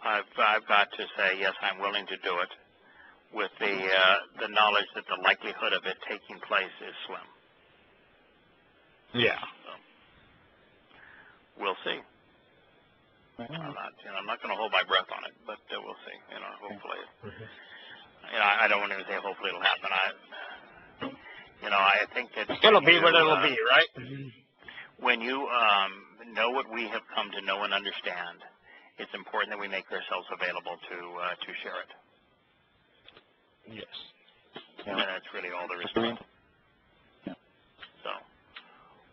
I've got to say yes, I'm willing to do it, with the knowledge that the likelihood of it taking place is slim. Yeah. So, we'll see. I'm not going to hold my breath on it, but we'll see. Hopefully. I don't want to say hopefully it'll happen. I think that it'll be what it'll be, right? When you know what we have come to know and understand, it's important that we make ourselves available to share it. Yes. And that's really all there is to it. So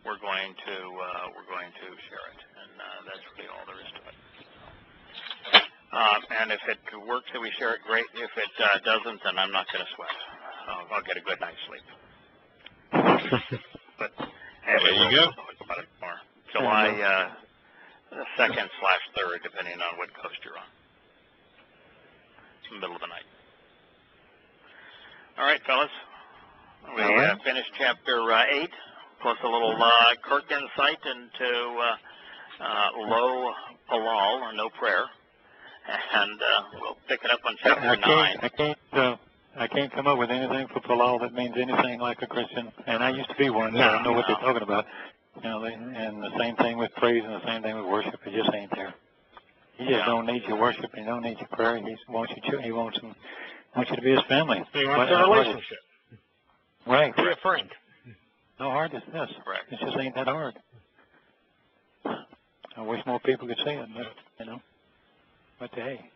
we're going to share it, and that's really all there is to it. And if it works that we share it, great. If it doesn't, then I'm not going to sweat. I'll get a good night's sleep. But there you go. About it more. July 2nd/3rd, depending on what coast you're on. It's the middle of the night. All right, fellas. We finished chapter 8, plus a little Kirk insight into low halal and no prayer, and we'll pick it up on chapter 9. I can't come up with anything for halal that means anything like a Christian, and I used to be one, so I know what they're talking about. You know, and the same thing with praise and the same thing with worship. It just ain't there. He just don't need your worship. He don't need your prayer. He wants you to be his family. He wants a relationship. Right. Be a friend. How hard is this? Right. It just ain't that hard. I wish more people could say it, but, you know. But hey.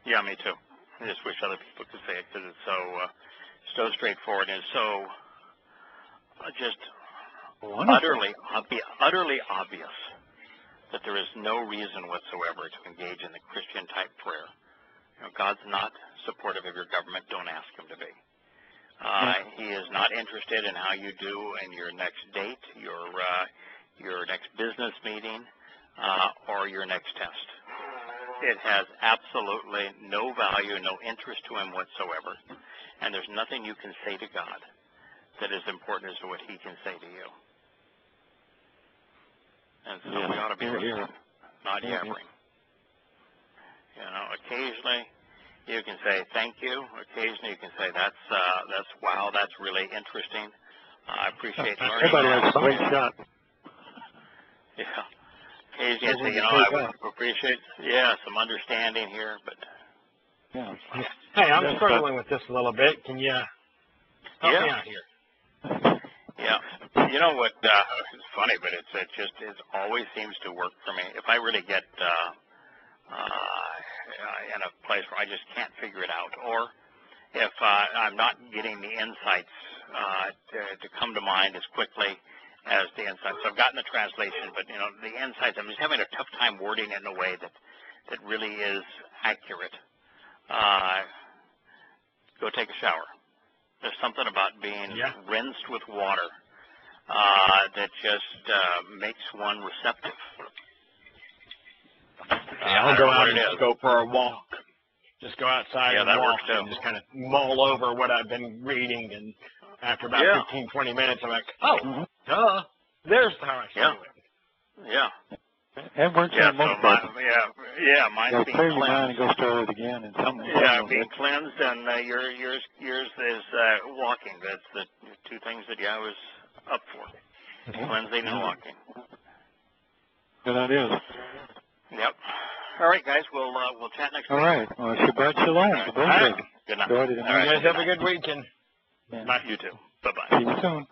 Yeah, me too. I just wish other people could say it because it's so straightforward and so just utterly obvious that there is no reason whatsoever to engage in the Christian-type prayer. You know, God's not supportive of your government. Don't ask him to be. He is not interested in how you do in your next date, your next business meeting, or your next test. It has absolutely no value, no interest to him whatsoever, and there's nothing you can say to God that is important as to what he can say to you. And so we ought to be listening, not yabbering. You know, occasionally you can say thank you. Occasionally you can say that's wow, that's really interesting. I appreciate learning. Everybody has a great shot. Yeah. Occasionally you say, you know, I would appreciate some understanding here, but hey, I'm struggling with this a little bit. Can you help me out here? Yeah. You know what? It's funny, but it always seems to work for me. If I really get in a place where I just can't figure it out, or if I'm not getting the insights to come to mind as quickly as the insights. So I've gotten the translation, but you know the insights. I'm just having a tough time wording it in a way that really is accurate. Go take a shower. There's something about being rinsed with water that just makes one receptive. I'll go out and just go for a walk. Just go outside and walk and just kind of mull over what I've been reading. And after about 15, 20 minutes, I'm like, duh. There's how I do it. Yeah. It works on most people. Mine's being clear your mind cleansed. and go start it again. And being cleansed, and yours is walking. That's the two things that Yahweh's up for: cleansing and walking. Good ideas. Yep. All right, guys. We'll chat next week. All right. Well, Shabbat Shalom. All right. Good night. You guys have a good weekend. Yeah. Bye. You too. Bye-bye. See you soon.